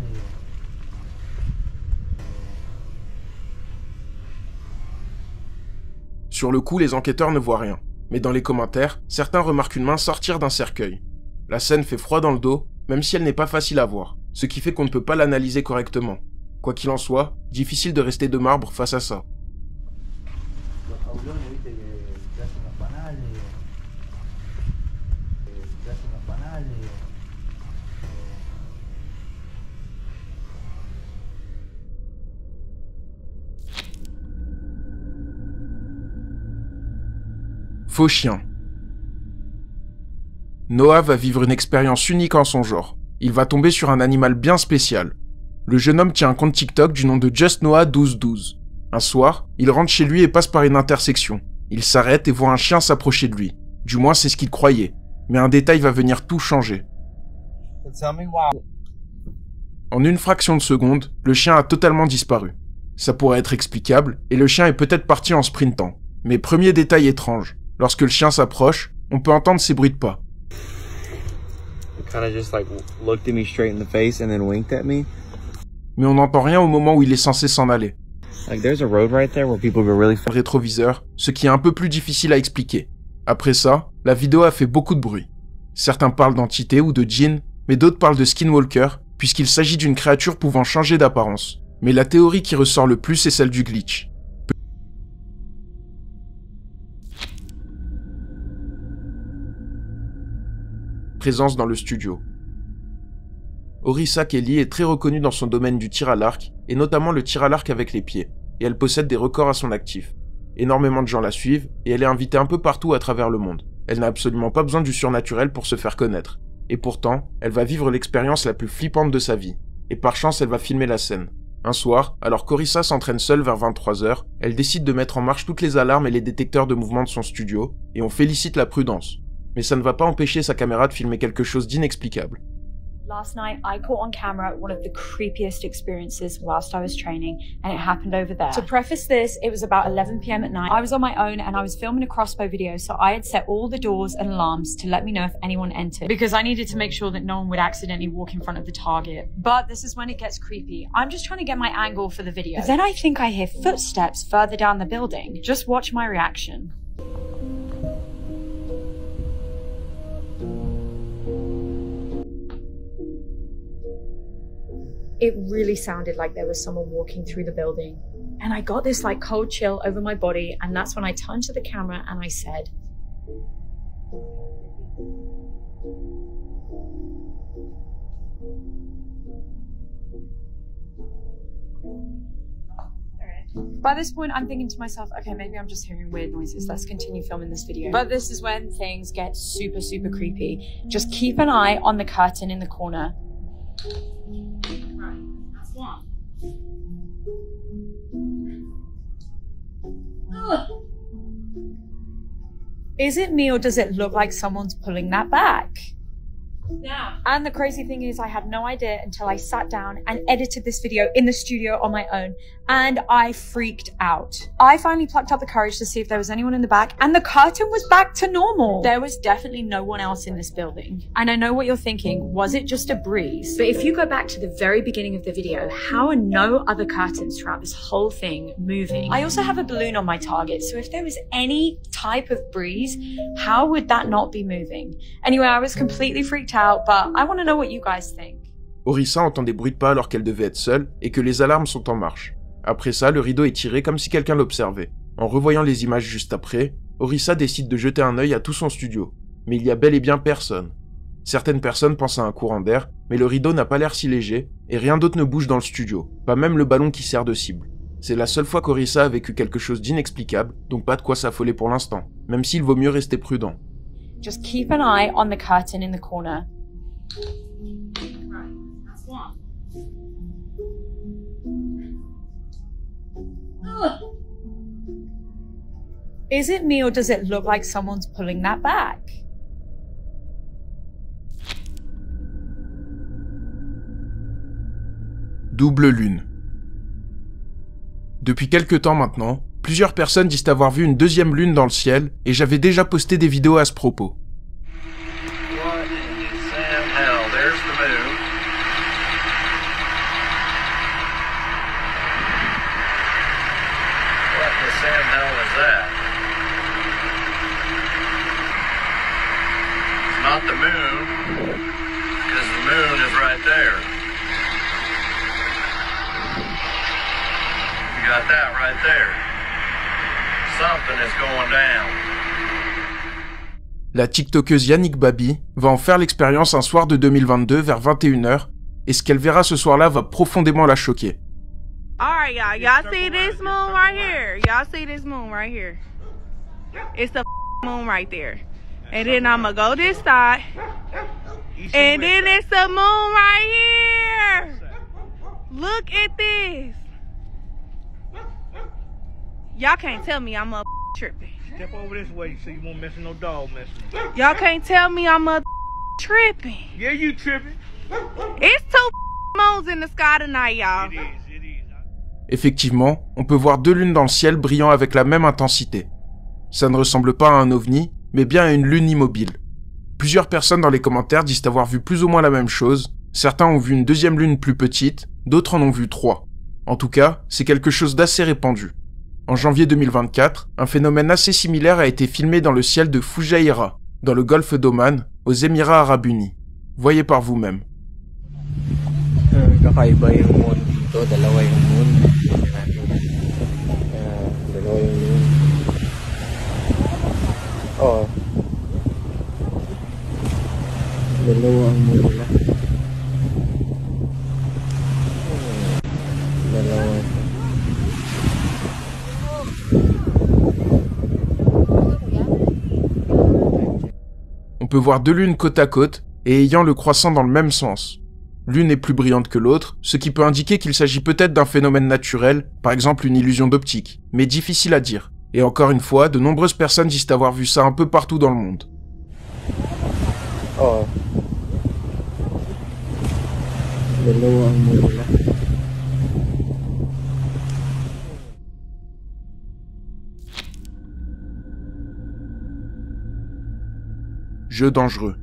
Sur le coup, les enquêteurs ne voient rien. Mais dans les commentaires, certains remarquent une main sortir d'un cercueil. La scène fait froid dans le dos, même si elle n'est pas facile à voir, ce qui fait qu'on ne peut pas l'analyser correctement. Quoi qu'il en soit, difficile de rester de marbre face à ça. Faux chien. Noah va vivre une expérience unique en son genre. Il va tomber sur un animal bien spécial. Le jeune homme tient un compte TikTok du nom de JustNoah1212. Un soir, il rentre chez lui et passe par une intersection. Il s'arrête et voit un chien s'approcher de lui. Du moins, c'est ce qu'il croyait. Mais un détail va venir tout changer. En une fraction de seconde, le chien a totalement disparu. Ça pourrait être explicable, et le chien est peut-être parti en sprintant. Mais premier détail étrange. Lorsque le chien s'approche, on peut entendre ces bruits de pas. Mais on n'entend rien au moment où il est censé s'en aller. Like there's a road right there where people go really fast. Rétroviseur, ce qui est un peu plus difficile à expliquer. Après ça, la vidéo a fait beaucoup de bruit. Certains parlent d'entité ou de djinn, mais d'autres parlent de skinwalker, puisqu'il s'agit d'une créature pouvant changer d'apparence. Mais la théorie qui ressort le plus est celle du glitch. Présence dans le studio. Orisa Kelly est très reconnue dans son domaine du tir à l'arc, et notamment le tir à l'arc avec les pieds, et elle possède des records à son actif. Énormément de gens la suivent, et elle est invitée un peu partout à travers le monde. Elle n'a absolument pas besoin du surnaturel pour se faire connaître. Et pourtant, elle va vivre l'expérience la plus flippante de sa vie. Et par chance, elle va filmer la scène. Un soir, alors qu'Orisa s'entraîne seule vers 23h, elle décide de mettre en marche toutes les alarmes et les détecteurs de mouvement de son studio, et on félicite la prudence. Mais ça ne va pas empêcher sa caméra de filmer quelque chose d'inexplicable. Last night, I caught on camera one of the creepiest experiences whilst I was training, and it happened over there. To preface this, it was about 11 PM at night. I was on my own and I was filming a crossbow video, so I had set all the doors and alarms to let me know if anyone entered, because I needed to make sure that no one would accidentally walk in front of the target. But this is when it gets creepy. I'm just trying to get my angle for the video. But then I think I hear footsteps further down the building. Just watch my reaction. It really sounded like there was someone walking through the building. And I got this like cold chill over my body, and that's when I turned to the camera and I said, by this point, I'm thinking to myself, okay, maybe I'm just hearing weird noises. Let's continue filming this video. But this is when things get super, super creepy. Just keep an eye on the curtain in the corner. Right, that's one. Ugh. Is it me or does it look like someone's pulling that back? Yeah. And the crazy thing is I had no idea until I sat down and edited this video in the studio on my own, and I freaked out. I finally plucked up the courage to see if there was anyone in the back, and the curtain was back to normal. There was definitely no one else in this building. And I know what you're thinking, was it just a breeze? But if you go back to the very beginning of the video, how are no other curtains throughout this whole thing moving? I also have a balloon on my target, so if there was any type of breeze, how would that not be moving? Anyway, I was completely freaked out, but I want to know what you guys think. Orisa entend des bruits de pas alors qu'elle devait être seule et que les alarmes sont en marche. Après ça, le rideau est tiré comme si quelqu'un l'observait. En revoyant les images juste après, Orisa décide de jeter un œil à tout son studio. Mais il y a bel et bien personne. Certaines personnes pensent à un courant d'air, mais le rideau n'a pas l'air si léger et rien d'autre ne bouge dans le studio, pas même le ballon qui sert de cible. C'est la seule fois qu'Orisa a vécu quelque chose d'inexplicable, donc pas de quoi s'affoler pour l'instant, même s'il vaut mieux rester prudent. Just keep an eye on the curtain in the corner. Right, that's one. Ugh. Is it me or does it look like someone's pulling that back? Double lune. Depuis quelque temps maintenant, plusieurs personnes disent avoir vu une deuxième lune dans le ciel et j'avais déjà posté des vidéos à ce propos. Not the moon, because the moon is right there. You got that right there. Something is going down. La TikTokeuse Yannick Babi va en faire l'expérience un soir de 2022 vers 21h et ce qu'elle verra ce soir-là va profondément la choquer. Alright y'all, y'all see this moon right here? Y'all see this moon right here? It's the moon right there. And then I'ma go this side. And then it's the moon right here. Look at this. Y'all can't tell me I'm tripping. Step over this way so you won't mess with no dog messing. Y'all can't tell me I'm tripping. Yeah, you tripping. It's two moons in the sky tonight, y'all. Effectivement, on peut voir deux lunes dans le ciel brillant avec la même intensité. Ça ne ressemble pas à un ovni, mais bien à une lune immobile. Plusieurs personnes dans les commentaires disent avoir vu plus ou moins la même chose, certains ont vu une deuxième lune plus petite, d'autres en ont vu 3. En tout cas, c'est quelque chose d'assez répandu. En janvier 2024, un phénomène assez similaire a été filmé dans le ciel de Fujairah, dans le golfe d'Oman, aux Émirats Arabes Unis. Voyez par vous-même. Kakaiba yung moon dito, dalawa yung moon. Dalawa yung moon. Oh. Dalawa ang moon nila. Dalawa. On peut voir deux lunes côte à côte et ayant le croissant dans le même sens. L'une est plus brillante que l'autre, ce qui peut indiquer qu'il s'agit peut-être d'un phénomène naturel, par exemple une illusion d'optique, mais difficile à dire. Et encore une fois, de nombreuses personnes disent avoir vu ça un peu partout dans le monde. Oh. Dalawa ang moon nila. Jeu dangereux.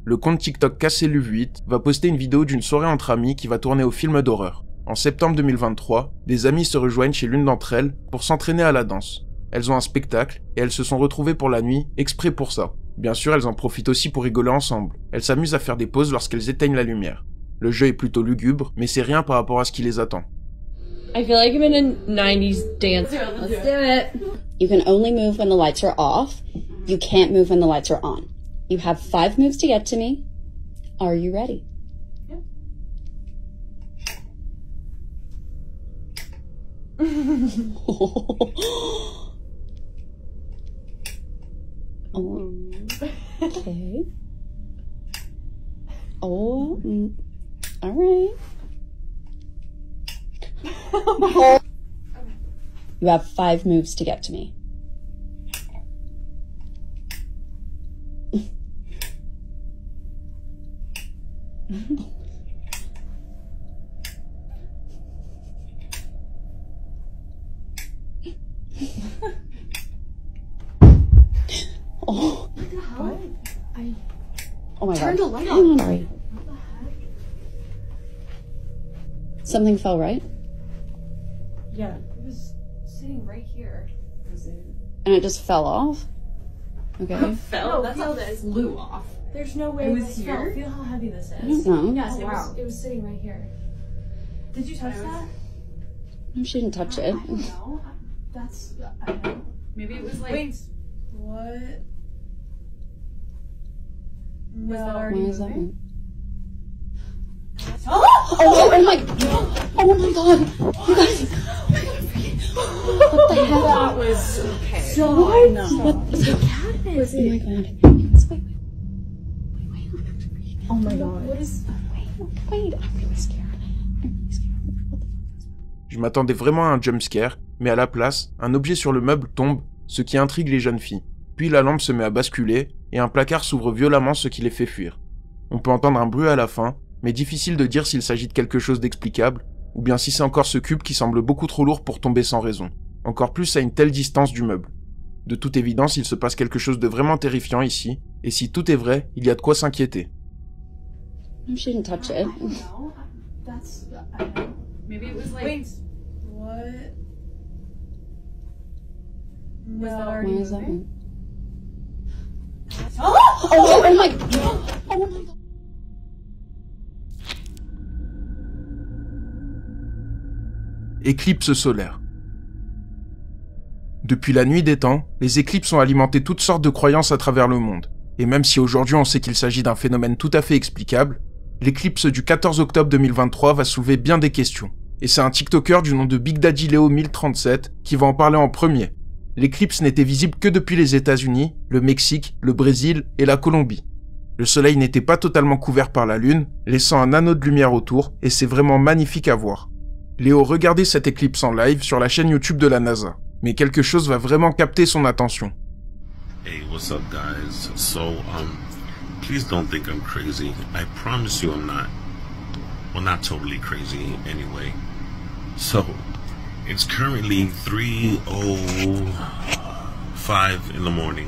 Le compte TikTok Casseluv8 va poster une vidéo d'une soirée entre amis qui va tourner au film d'horreur. En septembre 2023, des amis se rejoignent chez l'une d'entre elles pour s'entraîner à la danse. Elles ont un spectacle et elles se sont retrouvées pour la nuit exprès pour ça. Bien sûr, elles en profitent aussi pour rigoler ensemble. Elles s'amusent à faire des pauses lorsqu'elles éteignent la lumière. Le jeu est plutôt lugubre, mais c'est rien par rapport à ce qui les attend. I feel like I'm in a 90s dance. Let's do it. You can only move when the lights are off. You can't move when the lights are on. You have 5 moves to get to me. Are you ready? Oh, okay. Oh, all right. You have 5 moves to get to me. Oh, what the hell? Oh my Turned god. a light Hang on, on. sorry. Something fell, right? Yeah, it was sitting right here. Was it? And it just fell off? Okay. Fell? That's how this flew off. There's no way It it was fell. here? Feel how heavy this I is. don't know. Yes, Oh, wow. it was sitting right here. Did you touch that? No, she didn't touch it. I don't know. That's, I don't know. Maybe it was like. Wait, what? Was that already Why is that moving? one? Oh my god! You guys! What the hell? That was okay. So what? No. What the cat was Oh it? my god. Oh my god. What is? Wait, I'm really scared. Je m'attendais vraiment à un jumpscare, mais à la place, un objet sur le meuble tombe, ce qui intrigue les jeunes filles. Puis la lampe se met à basculer, et un placard s'ouvre violemment, ce qui les fait fuir. On peut entendre un bruit à la fin, mais difficile de dire s'il s'agit de quelque chose d'explicable, ou bien si c'est encore ce cube qui semble beaucoup trop lourd pour tomber sans raison. Encore plus à une telle distance du meuble. De toute évidence, il se passe quelque chose de vraiment terrifiant ici, et si tout est vrai, il y a de quoi s'inquiéter. No, she didn't touch it. No, that's, I don't know. Maybe it was like. Wait, what? Was that already Why is that moving? one? Oh my god! Oh my god! Éclipse solaire. Depuis la nuit des temps, les éclipses ont alimenté toutes sortes de croyances à travers le monde. Et même si aujourd'hui on sait qu'il s'agit d'un phénomène tout à fait explicable, l'éclipse du 14 octobre 2023 va soulever bien des questions. Et c'est un TikToker du nom de Big Daddy Leo 1037 qui va en parler en premier. L'éclipse n'était visible que depuis les États-Unis, le Mexique, le Brésil et la Colombie. Le soleil n'était pas totalement couvert par la lune, laissant un anneau de lumière autour, et c'est vraiment magnifique à voir. Léo regardait cette éclipse en live sur la chaîne YouTube de la NASA. Mais quelque chose va vraiment capter son attention. Hey, what's up, guys? So, please don't think I'm crazy. I promise you I'm not. Well, not totally crazy anyway. So, it's currently 3:05 in the morning.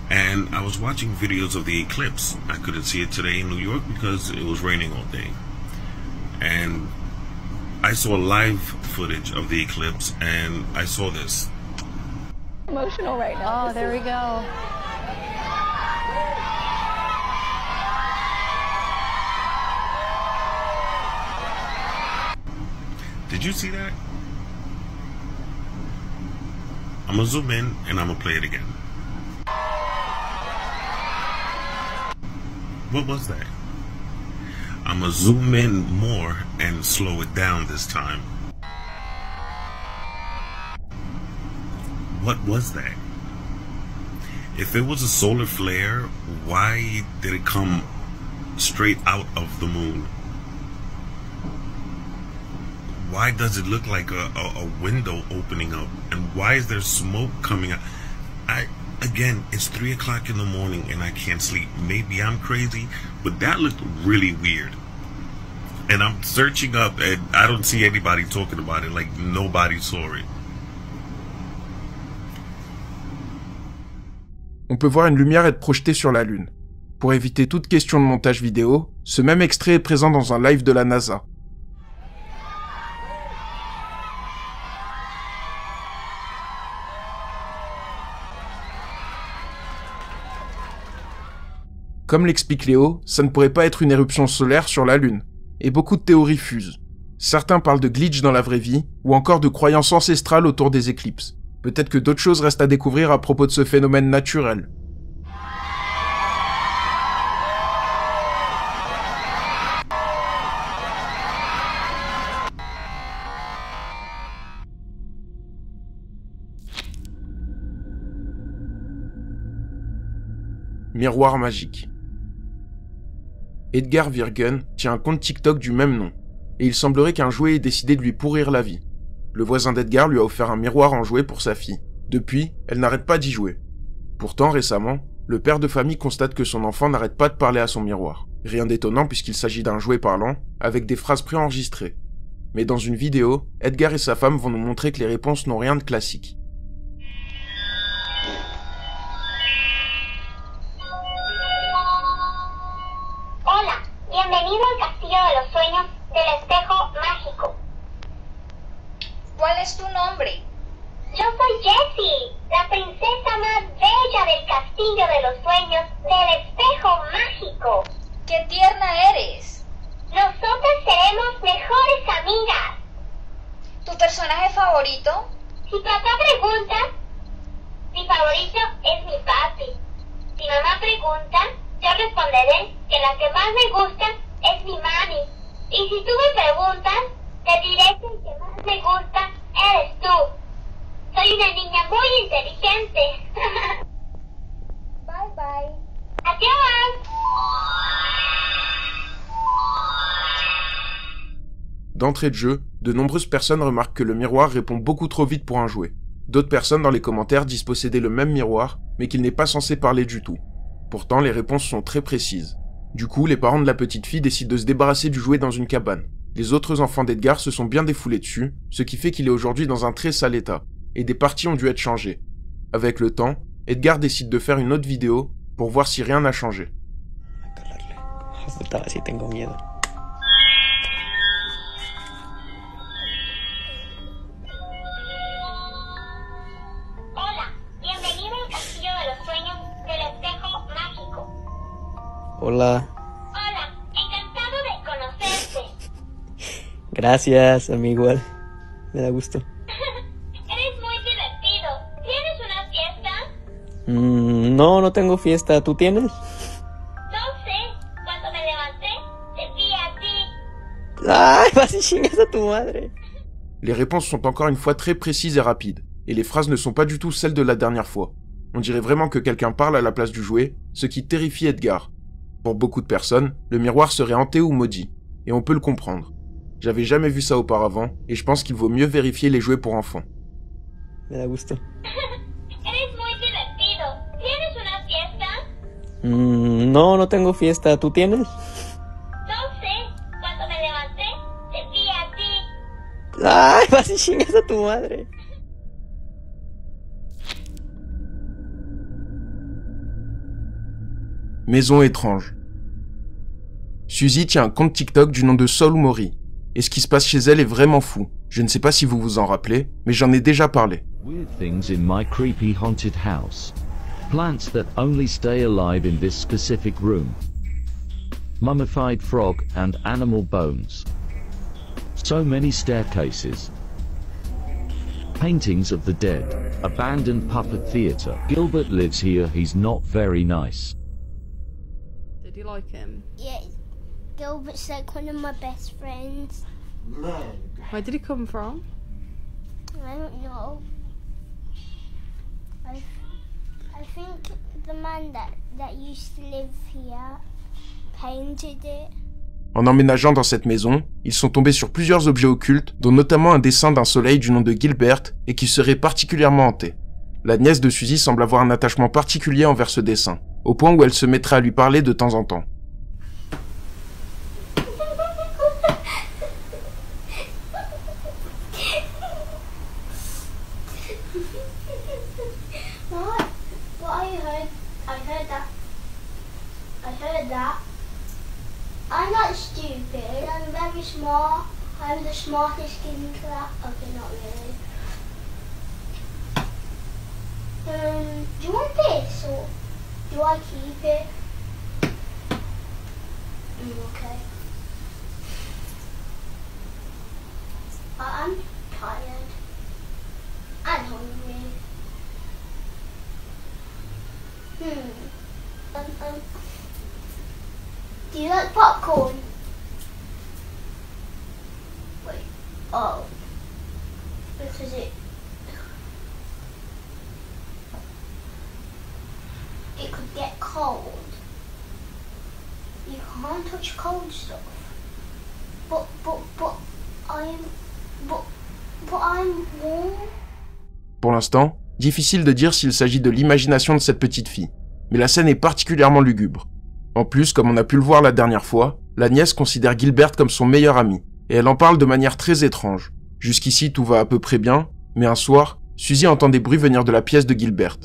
And I was watching videos of the eclipse. I couldn't see it today in New York because it was raining all day. And I saw live footage of the eclipse and I saw this. Emotional right now. Oh, there we go. Did you see that? I'm gonna zoom in and I'm gonna play it again. What was that? I'm gonna zoom in more and slow it down this time. What was that? If it was a solar flare, why did it come straight out of the moon? Why does it look like a window opening up? And why is there smoke coming out? Again, it's 3 o'clock in the morning and I can't sleep. Maybe I'm crazy, but that looked really weird. And I'm searching up and I don't see anybody talking about it, like nobody saw it. On peut voir une lumière être projetée sur la Lune. Pour éviter toute question de montage vidéo, ce même extrait est présent dans un live de la NASA. Comme l'explique Léo, ça ne pourrait pas être une éruption solaire sur la Lune, et beaucoup de théories fusent. Certains parlent de glitch dans la vraie vie, ou encore de croyances ancestrales autour des éclipses. Peut-être que d'autres choses restent à découvrir à propos de ce phénomène naturel. Miroir magique. Edgar Virgen tient un compte TikTok du même nom, et il semblerait qu'un jouet ait décidé de lui pourrir la vie. Le voisin d'Edgar lui a offert un miroir en jouet pour sa fille. Depuis, elle n'arrête pas d'y jouer. Pourtant, récemment, le père de famille constate que son enfant n'arrête pas de parler à son miroir. Rien d'étonnant puisqu'il s'agit d'un jouet parlant, avec des phrases préenregistrées. Mais dans une vidéo, Edgar et sa femme vont nous montrer que les réponses n'ont rien de classique. Hola, bienvenido al Castillo de los Sueños del Espejo Mágico. ¿Cuál es tu nombre? Yo soy Jessie, la princesa más bella del Castillo de los Sueños del Espejo Mágico. ¡Qué tierna eres! Nosotras seremos mejores amigas. ¿Tu personaje favorito? Si papá pregunta, mi favorito es mi papi. Si mamá pregunta, yo responderé que la que más me gusta es mi mami. Y si tú me preguntas, te diré que el que más me gusta eres tú. Soy una niña muy inteligente. Bye bye. Adiós. D'entrée de jeu, de nombreuses personnes remarquent que le miroir répond beaucoup trop vite pour un jouet. D'autres personnes dans les commentaires disent posséder le même miroir, mais qu'il n'est pas censé parler du tout. Pourtant, les réponses sont très précises. Du coup, les parents de la petite fille décident de se débarrasser du jouet dans une cabane. Les autres enfants d'Edgar se sont bien défoulés dessus, ce qui fait qu'il est aujourd'hui dans un très sale état, et des parties ont dû être changées. Avec le temps, Edgar décide de faire une autre vidéo pour voir si rien n'a changé. Puta, sí tengo miedo. Hola, bienvenido al Castillo de los Sueños del Espejo Mágico. Hola. Hola, encantado de conocerte. Gracias, a mí igual. Me da gusto. Eres muy divertido. ¿Tienes una fiesta? No, no tengo fiesta. ¿Tú tienes? No sé. Cuando me levanté, te vi a ti. ¡Ay, vas y chingas a tu madre! Les réponses sont encore une fois très précises et rapides, et les phrases ne sont pas du tout celles de la dernière fois. On dirait vraiment que quelqu'un parle à la place du jouet, ce qui terrifie Edgar. Pour beaucoup de personnes, le miroir serait hanté ou maudit, et on peut le comprendre. J'avais jamais vu ça auparavant, et je pense qu'il vaut mieux vérifier les jouets pour enfants. Me da gusto. Eres muy divertido. ¿Tienes una fiesta? No, no tengo fiesta. ¿Tú tienes? No sé. Cuando me levanté, te vi a ti. ¡Ay, vas y chingas a tu madre! Maison étrange. Suzy tient un compte TikTok du nom de Soul Mori. et ce qui se passe chez elle est vraiment fou. Je ne sais pas si vous vous en rappelez, mais j'en ai déjà parlé. Weird things in my creepy haunted house. Plants that only stay alive in this specific room. Mummified frog and animal bones. So many staircases. Paintings of the dead. Abandoned puppet theater. Gilbert lives here, he's not very nice. Did you like him? Yeah, Gilbert's like one of my best friends. Where did he come from? I don't know. I think the man that used to live here painted it. En emménageant dans cette maison, ils sont tombés sur plusieurs objets occultes, dont notamment un dessin d'un soleil du nom de Gilbert et qui serait particulièrement hanté. La nièce de Suzy semble avoir un attachement particulier envers ce dessin, au point où elle se mettrait à lui parler de temps en temps. I heard that. I'm not stupid, I'm very smart. I'm the smartest in class. Okay, not really. Do you want this or do I keep it? Okay. I'm tired and hungry. Do you like popcorn? Wait, oh, because it could get cold. You can't touch cold stuff. But I'm warm. Pour l'instant, difficile de dire s'il s'agit de l'imagination de cette petite fille, mais la scène est particulièrement lugubre. En plus, comme on a pu le voir la dernière fois, la nièce considère Gilbert comme son meilleur ami, et elle en parle de manière très étrange. Jusqu'ici, tout va à peu près bien, mais un soir, Suzy entend des bruits venir de la pièce de Gilbert.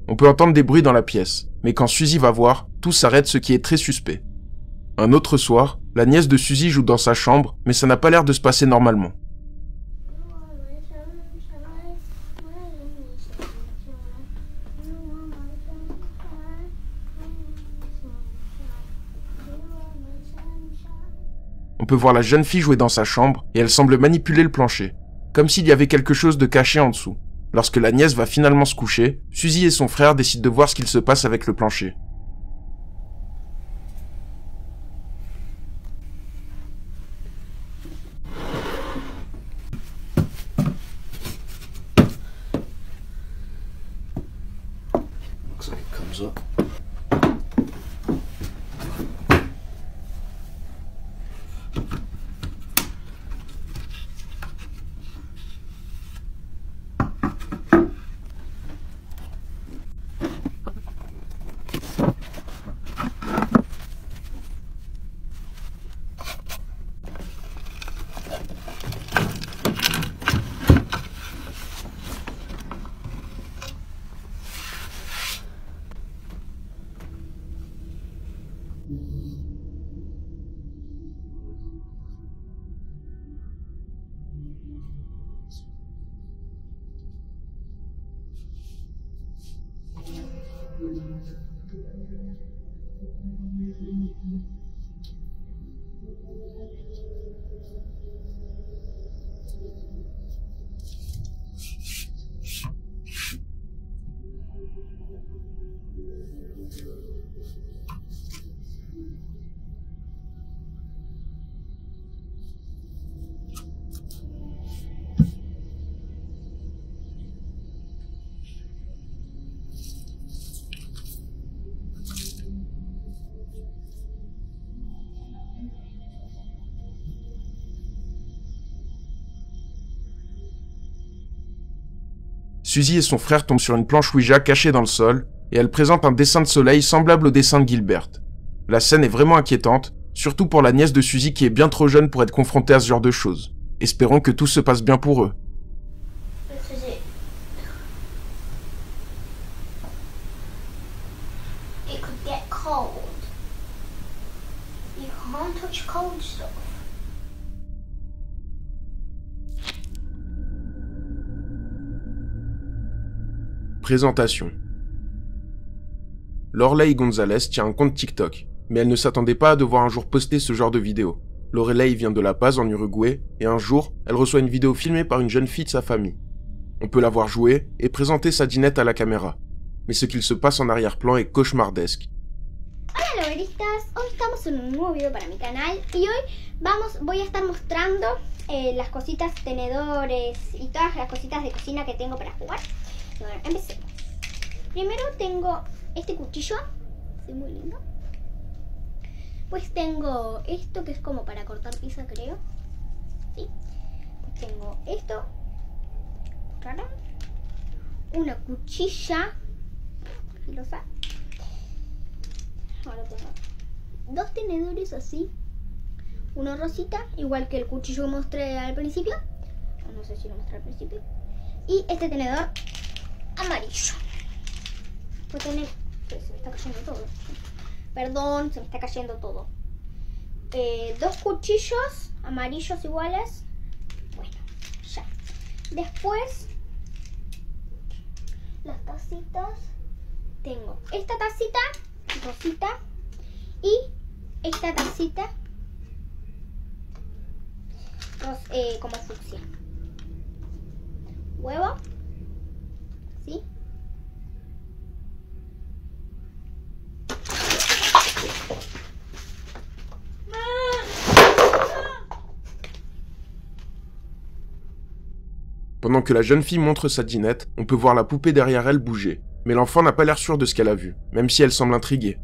On peut entendre des bruits dans la pièce, mais quand Suzy va voir, tout s'arrête, ce qui est très suspect. Un autre soir, la nièce de Suzy joue dans sa chambre, mais ça n'a pas l'air de se passer normalement. On peut voir la jeune fille jouer dans sa chambre, et elle semble manipuler le plancher, comme s'il y avait quelque chose de caché en dessous. Lorsque la nièce va finalement se coucher, Suzy et son frère décident de voir ce qu'il se passe avec le plancher. Looks like it comes up. Suzy et son frère tombent sur une planche Ouija cachée dans le sol, et elle présente un dessin de soleil semblable au dessin de Gilbert. La scène est vraiment inquiétante, surtout pour la nièce de Suzy qui est bien trop jeune pour être confrontée à ce genre de choses. Espérons que tout se passe bien pour eux. Présentation. Lorelei Gonzalez tient un compte TikTok, mais elle ne s'attendait pas à devoir un jour poster ce genre de vidéo. Lorelei vient de La Paz en Uruguay, et un jour, elle reçoit une vidéo filmée par une jeune fille de sa famille. On peut la voir jouer et présenter sa dinette à la caméra. Mais ce qu'il se passe en arrière-plan est cauchemardesque. Hola loberistas, hoy estamos en un nuevo video para mi canal y hoy voy a estar mostrando las cositas, tenedores y todas las cositas de cocina que tengo para jugar. Bueno, empecemos. Primero tengo este cuchillo, es muy lindo. Pues tengo esto que es como para cortar pizza, creo. Sí. Pues tengo esto, raro, una cuchilla filosa. Ahora tengo dos tenedores así, uno rosita, igual que el cuchillo que mostré al principio, no sé si lo mostré al principio, y este tenedor amarillo. Pues tener, se me está cayendo todo, perdón, se me está cayendo todo. Dos cuchillos amarillos iguales, bueno, ya. Después las tacitas, tengo esta tacita rosita y esta tacita como fucsia. Huevo, ¿sí? Pendant que la jeune fille montre sa dinette, on peut voir la poupée derrière elle bouger. Mais l'enfant n'a pas l'air sûr de ce qu'elle a vu, même si elle semble intriguée.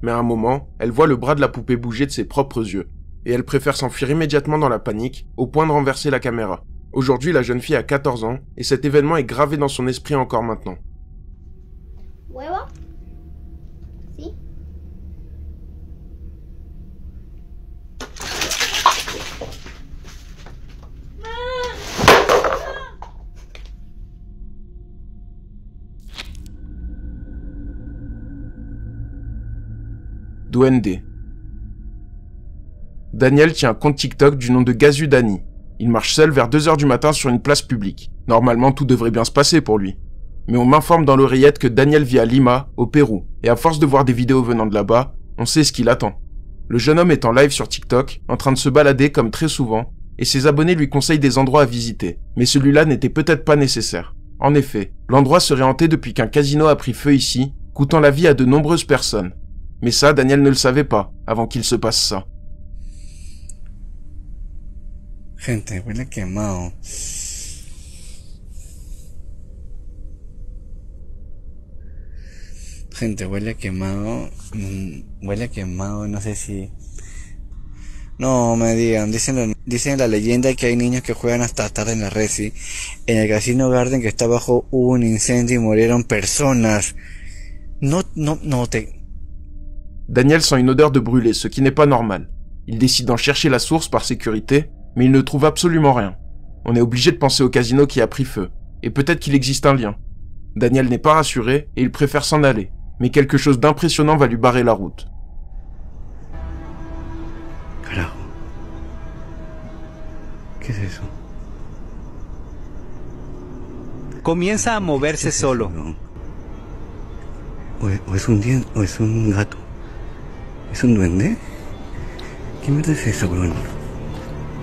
Mais à un moment, elle voit le bras de la poupée bouger de ses propres yeux. Et elle préfère s'enfuir immédiatement dans la panique, au point de renverser la caméra. Aujourd'hui, la jeune fille a 14 ans, et cet événement est gravé dans son esprit encore maintenant. Huevo. ¿Sí? Duende. Daniel tient un compte TikTok du nom de Gazu Dani. Il marche seul vers 2h du matin sur une place publique. Normalement, tout devrait bien se passer pour lui. Mais on m'informe dans l'oreillette que Daniel vit à Lima, au Pérou, et à force de voir des vidéos venant de là-bas, on sait ce qu'il attend. Le jeune homme est en live sur TikTok, en train de se balader comme très souvent, et ses abonnés lui conseillent des endroits à visiter. Mais celui-là n'était peut-être pas nécessaire. En effet, l'endroit serait hanté depuis qu'un casino a pris feu ici, coûtant la vie à de nombreuses personnes. Mais ça, Daniel ne le savait pas, avant qu'il se passe ça. Gente, huele quemado. Gente, huele quemado. Huele quemado, no sé si... No me digan, dicen la leyenda que hay niños que juegan hasta tarde en la Resi. En el Casino Garden que está abajo hubo un incendio y murieron personas. Daniel sent une odeur de brûlé, ce qui n'est pas normal. Il décide d'en chercher la source par sécurité, mais il ne trouve absolument rien. On est obligé de penser au casino qui a pris feu, et peut-être qu'il existe un lien. Daniel n'est pas rassuré, et il préfère s'en aller, mais quelque chose d'impressionnant va lui barrer la route. Carajo. ¿Qué es eso? Comienza a moverse solo. O es un gato. ¿Es un duende? ¿Qué mierda es eso, bro?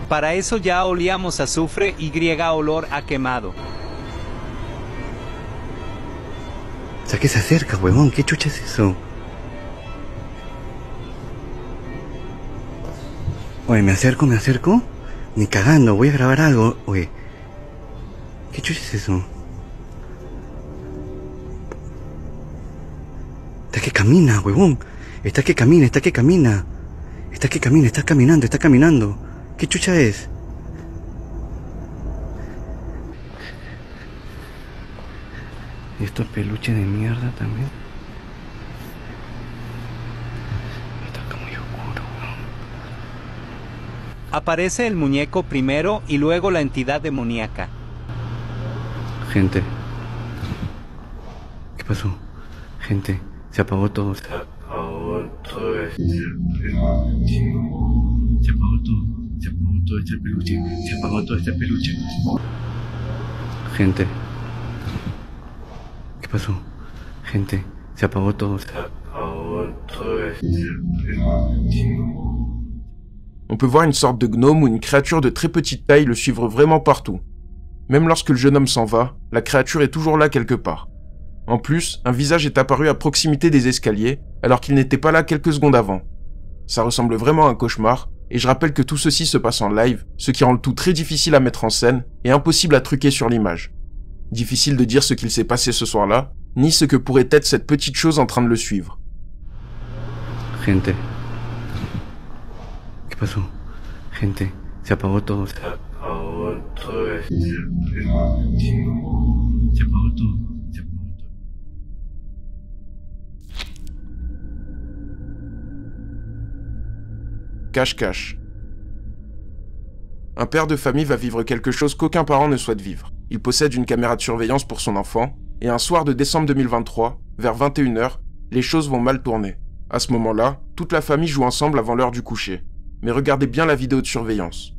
Para eso ya olíamos azufre y griega olor a quemado. O sea, que se acerca, huevón. ¿Qué chucha es eso? Oye, ¿me acerco? Ni cagando, voy a grabar algo. Oye, ¿qué chucha es eso? Está que camina, huevón. Está que camina. Está caminando. ¿Qué chucha es? ¿Y estos peluches de mierda también? Está muy oscuro, weón. Aparece el muñeco primero y luego la entidad demoníaca. Gente. ¿Qué pasó? Gente, se apagó todo. Se apagó todo este peluche. Se apagó todo. Se apagó todo este peluche. Se apagó todo este peluche. Gente. ¿Qué pasó? Gente, se apagó todo. Se apagó todo este peluche. On peut voir une sorte de gnome ou une créature de très petite taille le suivre vraiment partout. Même lorsque le jeune homme s'en va, la créature est toujours là quelque part. En plus, un visage est apparu à proximité des escaliers, alors qu'il n'était pas là quelques secondes avant. Ça ressemble vraiment à un cauchemar, et je rappelle que tout ceci se passe en live, ce qui rend le tout très difficile à mettre en scène et impossible à truquer sur l'image. Difficile de dire ce qu'il s'est passé ce soir-là, ni ce que pourrait être cette petite chose en train de le suivre. Gente. ¿Qué pasó? Gente, se apagó todo. Se apagó todo este peluche. Se apagó todo. Se apagó todo. Cache-cache. Un père de famille va vivre quelque chose qu'aucun parent ne souhaite vivre. Il possède une caméra de surveillance pour son enfant, et un soir de décembre 2023, vers 21h, les choses vont mal tourner. À ce moment-là, toute la famille joue ensemble avant l'heure du coucher. Mais regardez bien la vidéo de surveillance.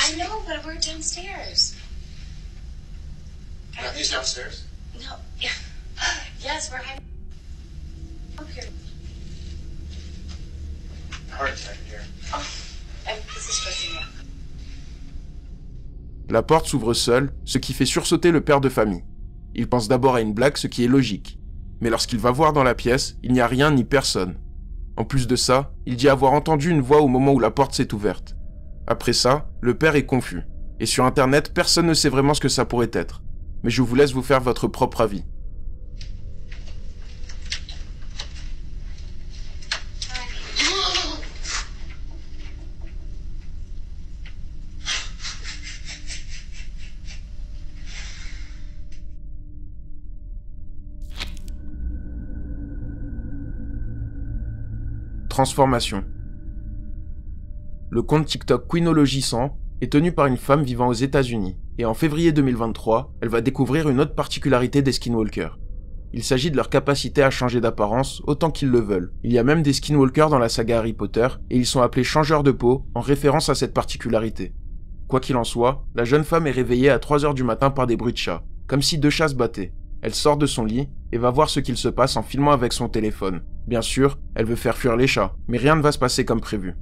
I know, but we're downstairs. He's downstairs? No. Yes, we're hiding up here. Heart attack in here. Oh, this is stressing me out. La porte s'ouvre seule, ce qui fait sursauter le père de famille. Il pense d'abord à une blague, ce qui est logique. Mais lorsqu'il va voir dans la pièce, il n'y a rien ni personne. En plus de ça, il dit avoir entendu une voix au moment où la porte s'est ouverte. Après ça, le père est confus. Et sur internet, personne ne sait vraiment ce que ça pourrait être. Mais je vous laisse vous faire votre propre avis. Transformation. Le compte TikTok Queenology 100 est tenu par une femme vivant aux États-Unis, et en février 2023, elle va découvrir une autre particularité des Skinwalkers. Il s'agit de leur capacité à changer d'apparence autant qu'ils le veulent. Il y a même des Skinwalkers dans la saga Harry Potter, et ils sont appelés changeurs de peau en référence à cette particularité. Quoi qu'il en soit, la jeune femme est réveillée à 3h du matin par des bruits de chats, comme si deux chats se battaient. Elle sort de son lit et va voir ce qu'il se passe en filmant avec son téléphone. Bien sûr, elle veut faire fuir les chats, mais rien ne va se passer comme prévu.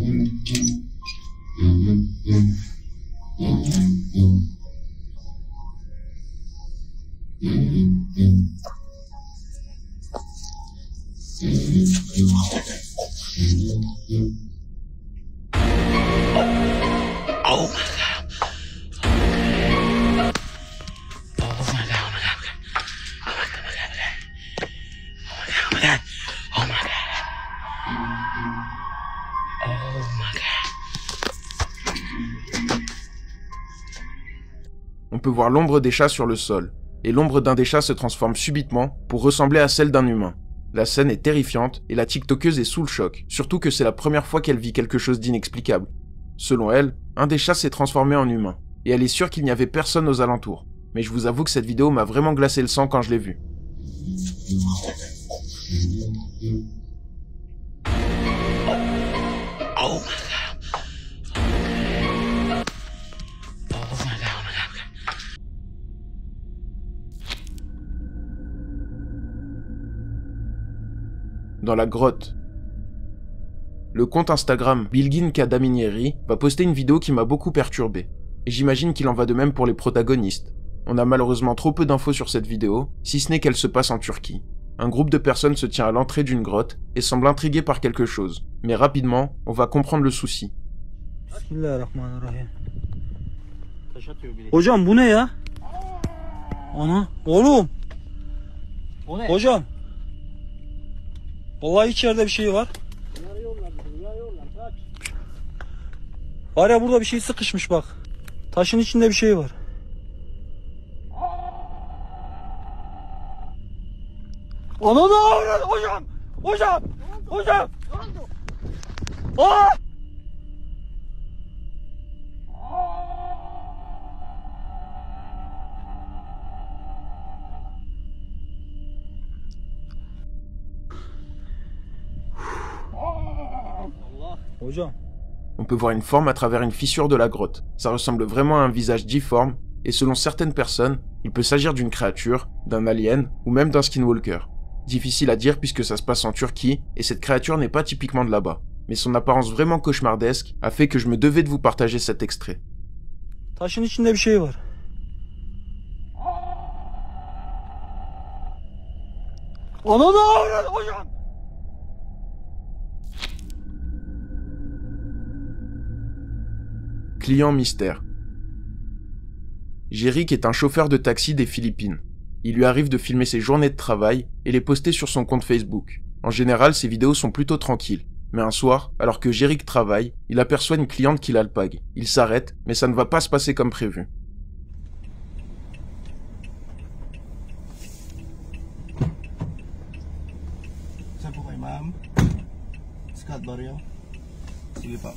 Oh my On peut voir l'ombre des chats sur le sol, et l'ombre d'un des chats se transforme subitement pour ressembler à celle d'un humain. La scène est terrifiante et la tiktokeuse est sous le choc, surtout que c'est la première fois qu'elle vit quelque chose d'inexplicable. Selon elle, un des chats s'est transformé en humain, et elle est sûre qu'il n'y avait personne aux alentours. Mais je vous avoue que cette vidéo m'a vraiment glacé le sang quand je l'ai vue. Oh Dans la grotte. Le compte Instagram Bilgin Kadaminieri va poster une vidéo qui m'a beaucoup perturbé. Et j'imagine qu'il en va de même pour les protagonistes. On a malheureusement trop peu d'infos sur cette vidéo, si ce n'est qu'elle se passe en Turquie. Un groupe de personnes se tient à l'entrée d'une grotte et semble intrigué par quelque chose. Mais rapidement, on va comprendre le souci. Hocam bu ne ya? Ana oğlum. Hocam. Vallahi içeride bir şey var. Var ya burada bir şey sıkışmış bak. Taşın içinde bir şey var. Ana da hocam. Hocam. Hocam. Aa! On peut voir une forme à travers une fissure de la grotte. Ça ressemble vraiment à un visage difforme, et selon certaines personnes, il peut s'agir d'une créature, d'un alien, ou même d'un skinwalker. Difficile à dire puisque ça se passe en Turquie, et cette créature n'est pas typiquement de là-bas. Mais son apparence vraiment cauchemardesque a fait que je me devais de vous partager cet extrait. Taşın içinde bir şey var. Ana da hocam. Client mystère. Jérick est un chauffeur de taxi des Philippines. Il lui arrive de filmer ses journées de travail et les poster sur son compte Facebook. En général, ses vidéos sont plutôt tranquilles. Mais un soir, alors que Jérick travaille, il aperçoit une cliente qui l'alpague. Il s'arrête, mais ça ne va pas se passer comme prévu. Saan po kayo, ma'am? Scott Barrio? Sige pa.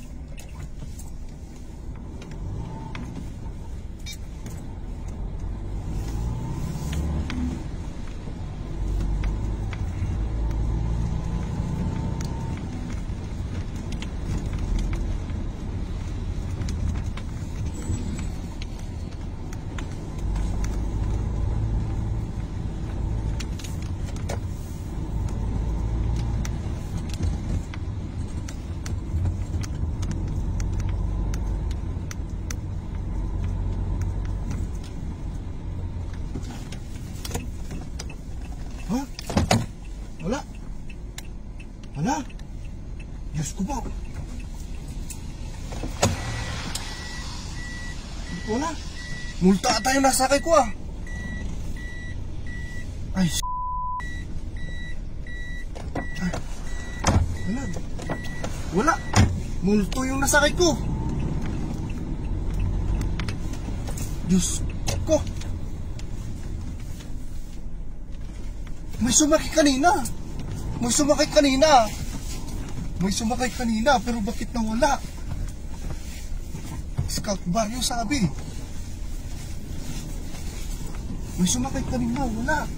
Wala. Wala. Diyos ko po. Wala. Multa ata yung nasakay ko ah. Ay, Ay. Wala. Wala. Multo yung nasakay ko. Diyos ko. May sumakay kanina. May sumakay kanina. May sumakay kanina pero bakit nawala? Scout Barrio sabi. May sumakay kanina, wala.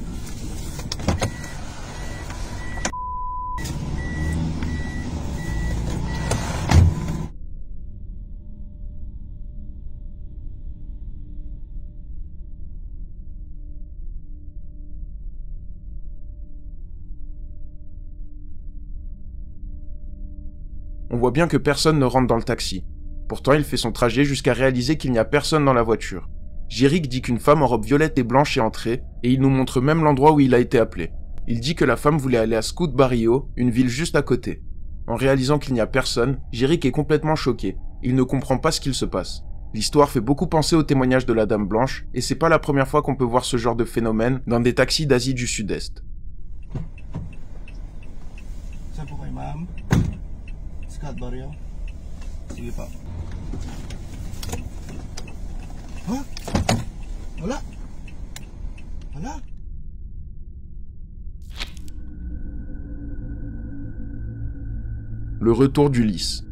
On voit bien que personne ne rentre dans le taxi. Pourtant, il fait son trajet jusqu'à réaliser qu'il n'y a personne dans la voiture. Jérick dit qu'une femme en robe violette et blanche est entrée, et il nous montre même l'endroit où il a été appelé. Il dit que la femme voulait aller à Scout Barrio, une ville juste à côté. En réalisant qu'il n'y a personne, Jérick est complètement choqué. Il ne comprend pas ce qu'il se passe. L'histoire fait beaucoup penser au témoignage de la Dame Blanche, et c'est pas la première fois qu'on peut voir ce genre de phénomène dans des taxis d'Asie du Sud-Est. Saan po kayo, ma'am? Scout Barrio? Sige pa. Ha? Wala? Wala? Le retour d'Ulysse.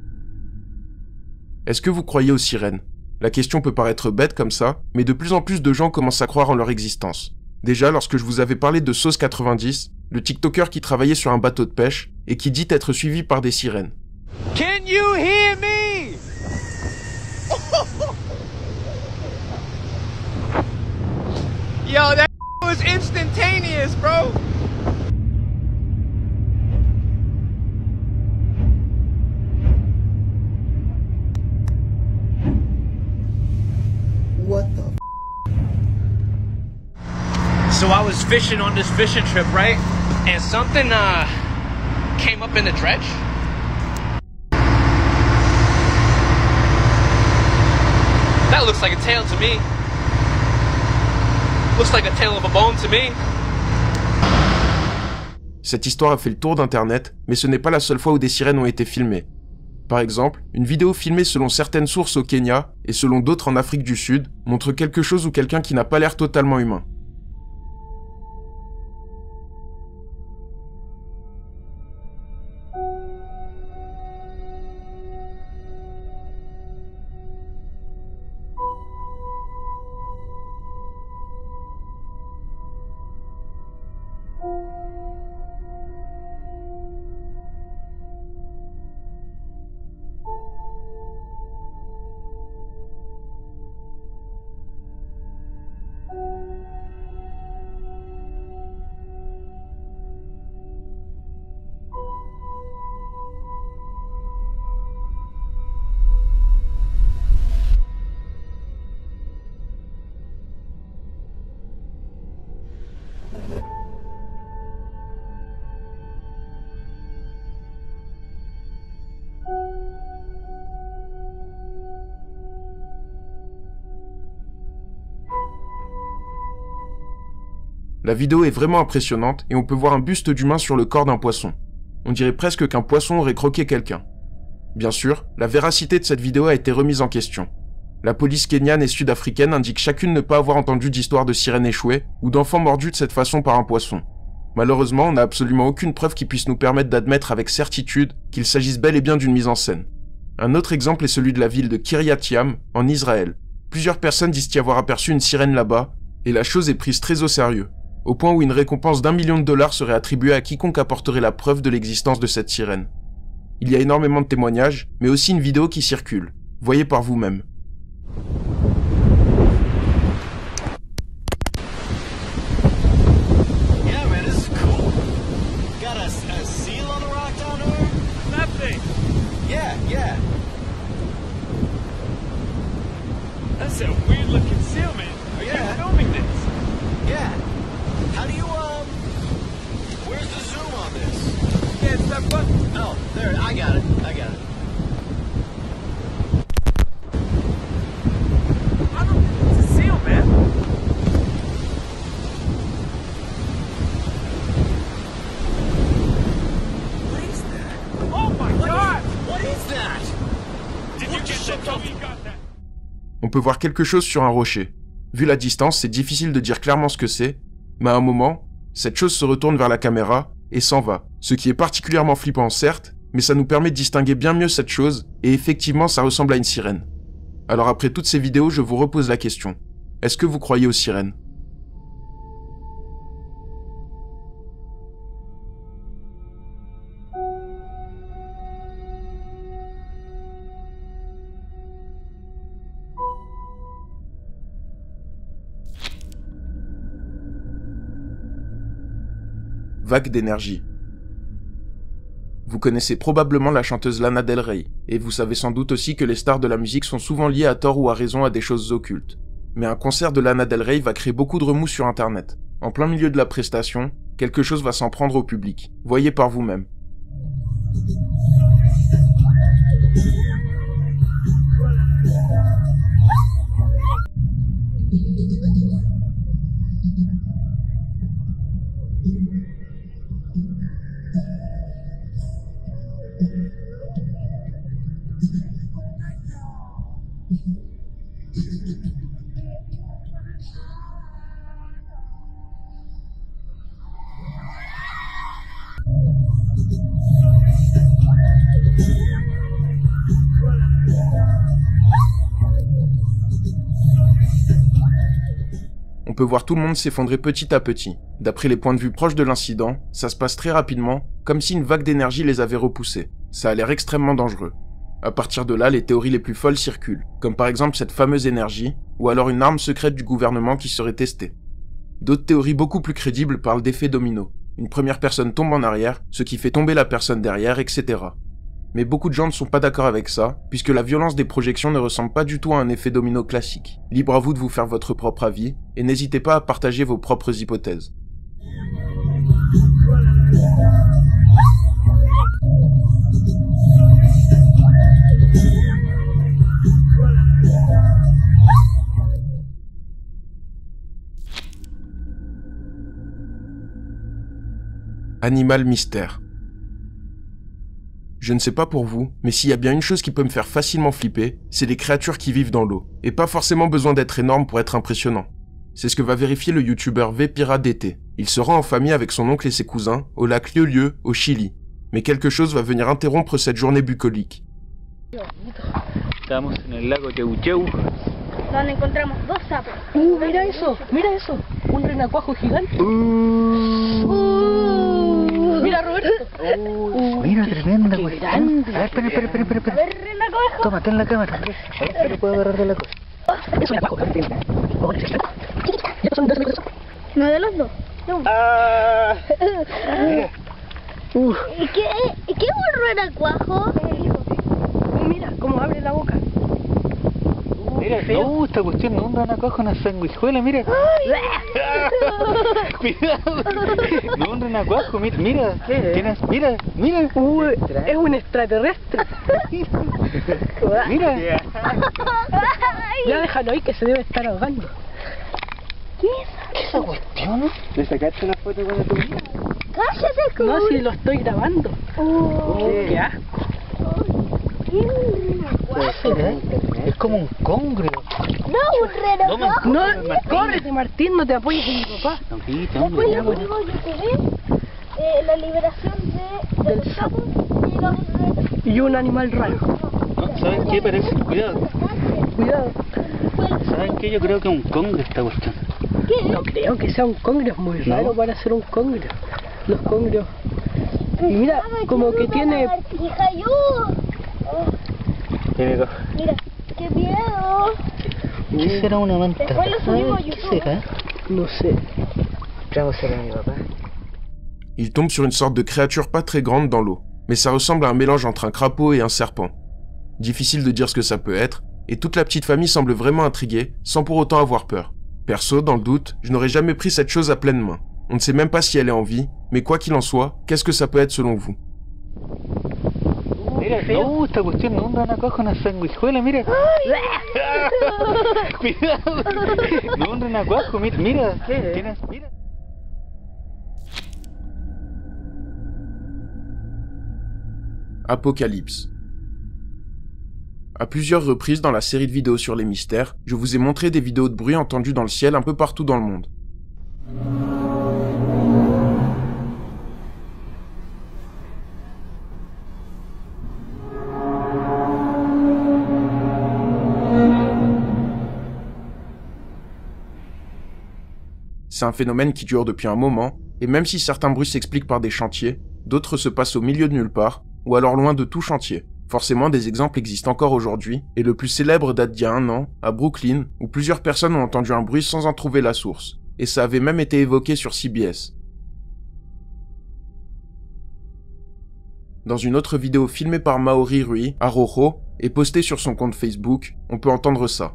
Est-ce que vous croyez aux sirènes? La question peut paraître bête comme ça, mais de plus en plus de gens commencent à croire en leur existence. Déjà, lorsque je vous avais parlé de Sauce 90, le TikToker qui travaillait sur un bateau de pêche et qui dit être suivi par des sirènes. Can you hear me? Yo, that was instantaneous, bro. What the So I was fishing on this fishing trip, right? And something came up in the dredge. That looks like a tail to me. Looks like a tail of a bone to me. Cette histoire a fait le tour d'internet, mais ce n'est pas la seule fois où des sirènes ont été filmées. Par exemple, une vidéo filmée selon certaines sources au Kenya et selon d'autres en Afrique du Sud montre quelque chose ou quelqu'un qui n'a pas l'air totalement humain. La vidéo est vraiment impressionnante et on peut voir un buste d'humain sur le corps d'un poisson. On dirait presque qu'un poisson aurait croqué quelqu'un. Bien sûr, la véracité de cette vidéo a été remise en question. La police kenyane et sud-africaine indique chacune ne pas avoir entendu d'histoire de sirène échouée ou d'enfants mordus de cette façon par un poisson. Malheureusement, on n'a absolument aucune preuve qui puisse nous permettre d'admettre avec certitude qu'il s'agisse bel et bien d'une mise en scène. Un autre exemple est celui de la ville de Kiryat Yam, en Israël. Plusieurs personnes disent y avoir aperçu une sirène là-bas, et la chose est prise très au sérieux, au point où une récompense d'1 million de dollars serait attribuée à quiconque apporterait la preuve de l'existence de cette sirène. Il y a énormément de témoignages, mais aussi une vidéo qui circule. Voyez par vous-même. Yeah, man, this is cool. Got a seal on the rock down there? That thing? Yeah. That's a weird looking seal, man. Are you filming this? Yeah. How do you, where's the zoom on this? Yeah, it's that button. Oh, there, I got it. I don't think it's a seal, man. What is that? Oh my God! What is that? Did you get that? Tell me you got that. On peut voir quelque chose sur un rocher. Vu la distance, c'est difficile de dire clairement ce que c'est, mais à un moment, cette chose se retourne vers la caméra et s'en va. Ce qui est particulièrement flippant, certes, mais ça nous permet de distinguer bien mieux cette chose, et effectivement ça ressemble à une sirène. Alors après toutes ces vidéos, je vous repose la question. Est-ce que vous croyez aux sirènes ? Vague d'énergie. Vous connaissez probablement la chanteuse Lana Del Rey, et vous savez sans doute aussi que les stars de la musique sont souvent liées à tort ou à raison à des choses occultes. Mais un concert de Lana Del Rey va créer beaucoup de remous sur internet. En plein milieu de la prestation, quelque chose va s'en prendre au public. Voyez par vous-même. On peut voir tout le monde s'effondrer petit à petit. D'après les points de vue proches de l'incident, ça se passe très rapidement, comme si une vague d'énergie les avait repoussés. Ça a l'air extrêmement dangereux. À partir de là, les théories les plus folles circulent, comme par exemple cette fameuse énergie, ou alors une arme secrète du gouvernement qui serait testée. D'autres théories beaucoup plus crédibles parlent d'effet domino. Une première personne tombe en arrière, ce qui fait tomber la personne derrière, etc. Mais beaucoup de gens ne sont pas d'accord avec ça, puisque la violence des projections ne ressemble pas du tout à un effet domino classique. Libre à vous de vous faire votre propre avis, et n'hésitez pas à partager vos propres hypothèses. Animal mystère. Je ne sais pas pour vous, mais s'il y a bien une chose qui peut me faire facilement flipper, c'est les créatures qui vivent dans l'eau. Et pas forcément besoin d'être énorme pour être impressionnant. C'est ce que va vérifier le youtubeur VPiraDT. Il se rend en famille avec son oncle et ses cousins, au lac Lieu-Lieu, au Chili. Mais quelque chose va venir interrompre cette journée bucolique. Estamos en el lago Teucheu. Donde encontramos 2 sapos. Mira eso, un renacuajo gigante. Mira, Roberto. Mira, tremenda qué cuestión. grande. A ver, espera. A ver, renacuajo. Toma, ten la cámara. A ver si lo puedo agarrar de la cosa. Es un renacuajo. Ya son 2 metros. No de los 2. Ah, mira. ¿Y qué es un renacuajo? Mira cómo abre la boca. Mira, no, esta cuestión no es un renacuajo, una sanguijuela, mira. Cuidado. No es un renacuajo, mira. Mira. Es un extraterrestre. Mira. Ya déjalo ahí que se debe estar ahogando. ¿Qué es esa cuestión? ¿Le sacaste una foto cuando tú? ¡Cállate, Cool! No, si lo estoy grabando. Qué asco. ¿Qué es un renacuajo? Es como un congrio. No, un renacuajo. No, córrete, Martín, no te apoyes en mi papá. Después lo subimos a YouTube, la liberación del sapo y un animal raro. No, ¿saben qué parece? Cuidado. ¿Saben qué? Yo creo que es un congrio esta cuestión. ¿Qué? No creo que sea un congrio, es muy raro para ser un congrio. Los congrios. Y mira, como que tiene... Mira, qué miedo. ¿Qué será una manta? Después lo subimos a ¿Qué YouTube. será? No sé. Traémosela a mi papá. Il tombe sur une sorte de créature pas très grande dans l'eau, mais ça ressemble à un mélange entre un crapaud et un serpent. Difficile de dire ce que ça peut être, et toute la petite famille semble vraiment intriguée, sans pour autant avoir peur. Perso, dans le doute, je n'aurais jamais pris cette chose à pleine main. On ne sait même pas si elle est en vie, mais quoi qu'il en soit, qu'est-ce que ça peut être selon vous? Mira, no, esta cuestión no es un renacuajo, una sanguijuela, mira. Cuidado. No es un renacuajo, mira. Mira. Apocalypse. À plusieurs reprises dans la série de vidéos sur les mystères, je vous ai montré des vidéos de bruit entendues dans le ciel un peu partout dans le monde. C'est un phénomène qui dure depuis un moment, et même si certains bruits s'expliquent par des chantiers, d'autres se passent au milieu de nulle part, ou alors loin de tout chantier. Forcément, des exemples existent encore aujourd'hui, et le plus célèbre date d'il y a 1 an, à Brooklyn, où plusieurs personnes ont entendu un bruit sans en trouver la source, et ça avait même été évoqué sur CBS. Dans une autre vidéo filmée par Maori Rui, à Rojo, et postée sur son compte Facebook, on peut entendre ça.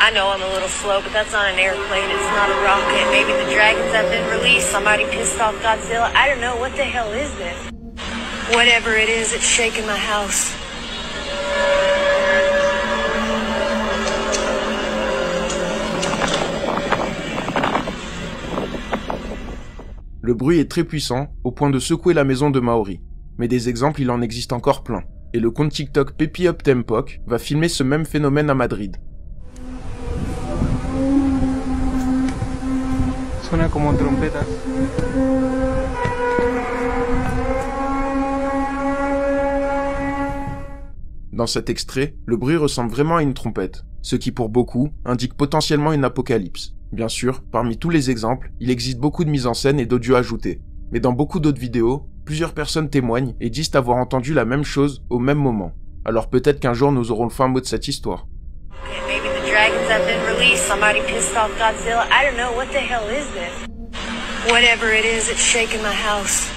I know I'm a little slow, but that's not an airplane, it's not a rocket. Maybe the dragons have been released, somebody pissed off Godzilla. I don't know, what the hell is this? Whatever it is, it's shaking my house. Le bruit est très puissant, au point de secouer la maison de Maori. Mais des exemples, il en existe encore plein. Et le compte TikTok Pepi Up Tempok va filmer ce même phénomène à Madrid. Suena como trompetas. Dans cet extrait, le bruit ressemble vraiment à une trompette, ce qui pour beaucoup indique potentiellement une apocalypse. Bien sûr, parmi tous les exemples, il existe beaucoup de mises en scène et d'audio ajoutés. Mais dans beaucoup d'autres vidéos, plusieurs personnes témoignent et disent avoir entendu la même chose au même moment. Alors peut-être qu'un jour nous aurons le fin mot de cette histoire. Maybe the dragons have been released, somebody pissed off Godzilla. I don't know, what the hell is this? Whatever it is, it's shaking my house.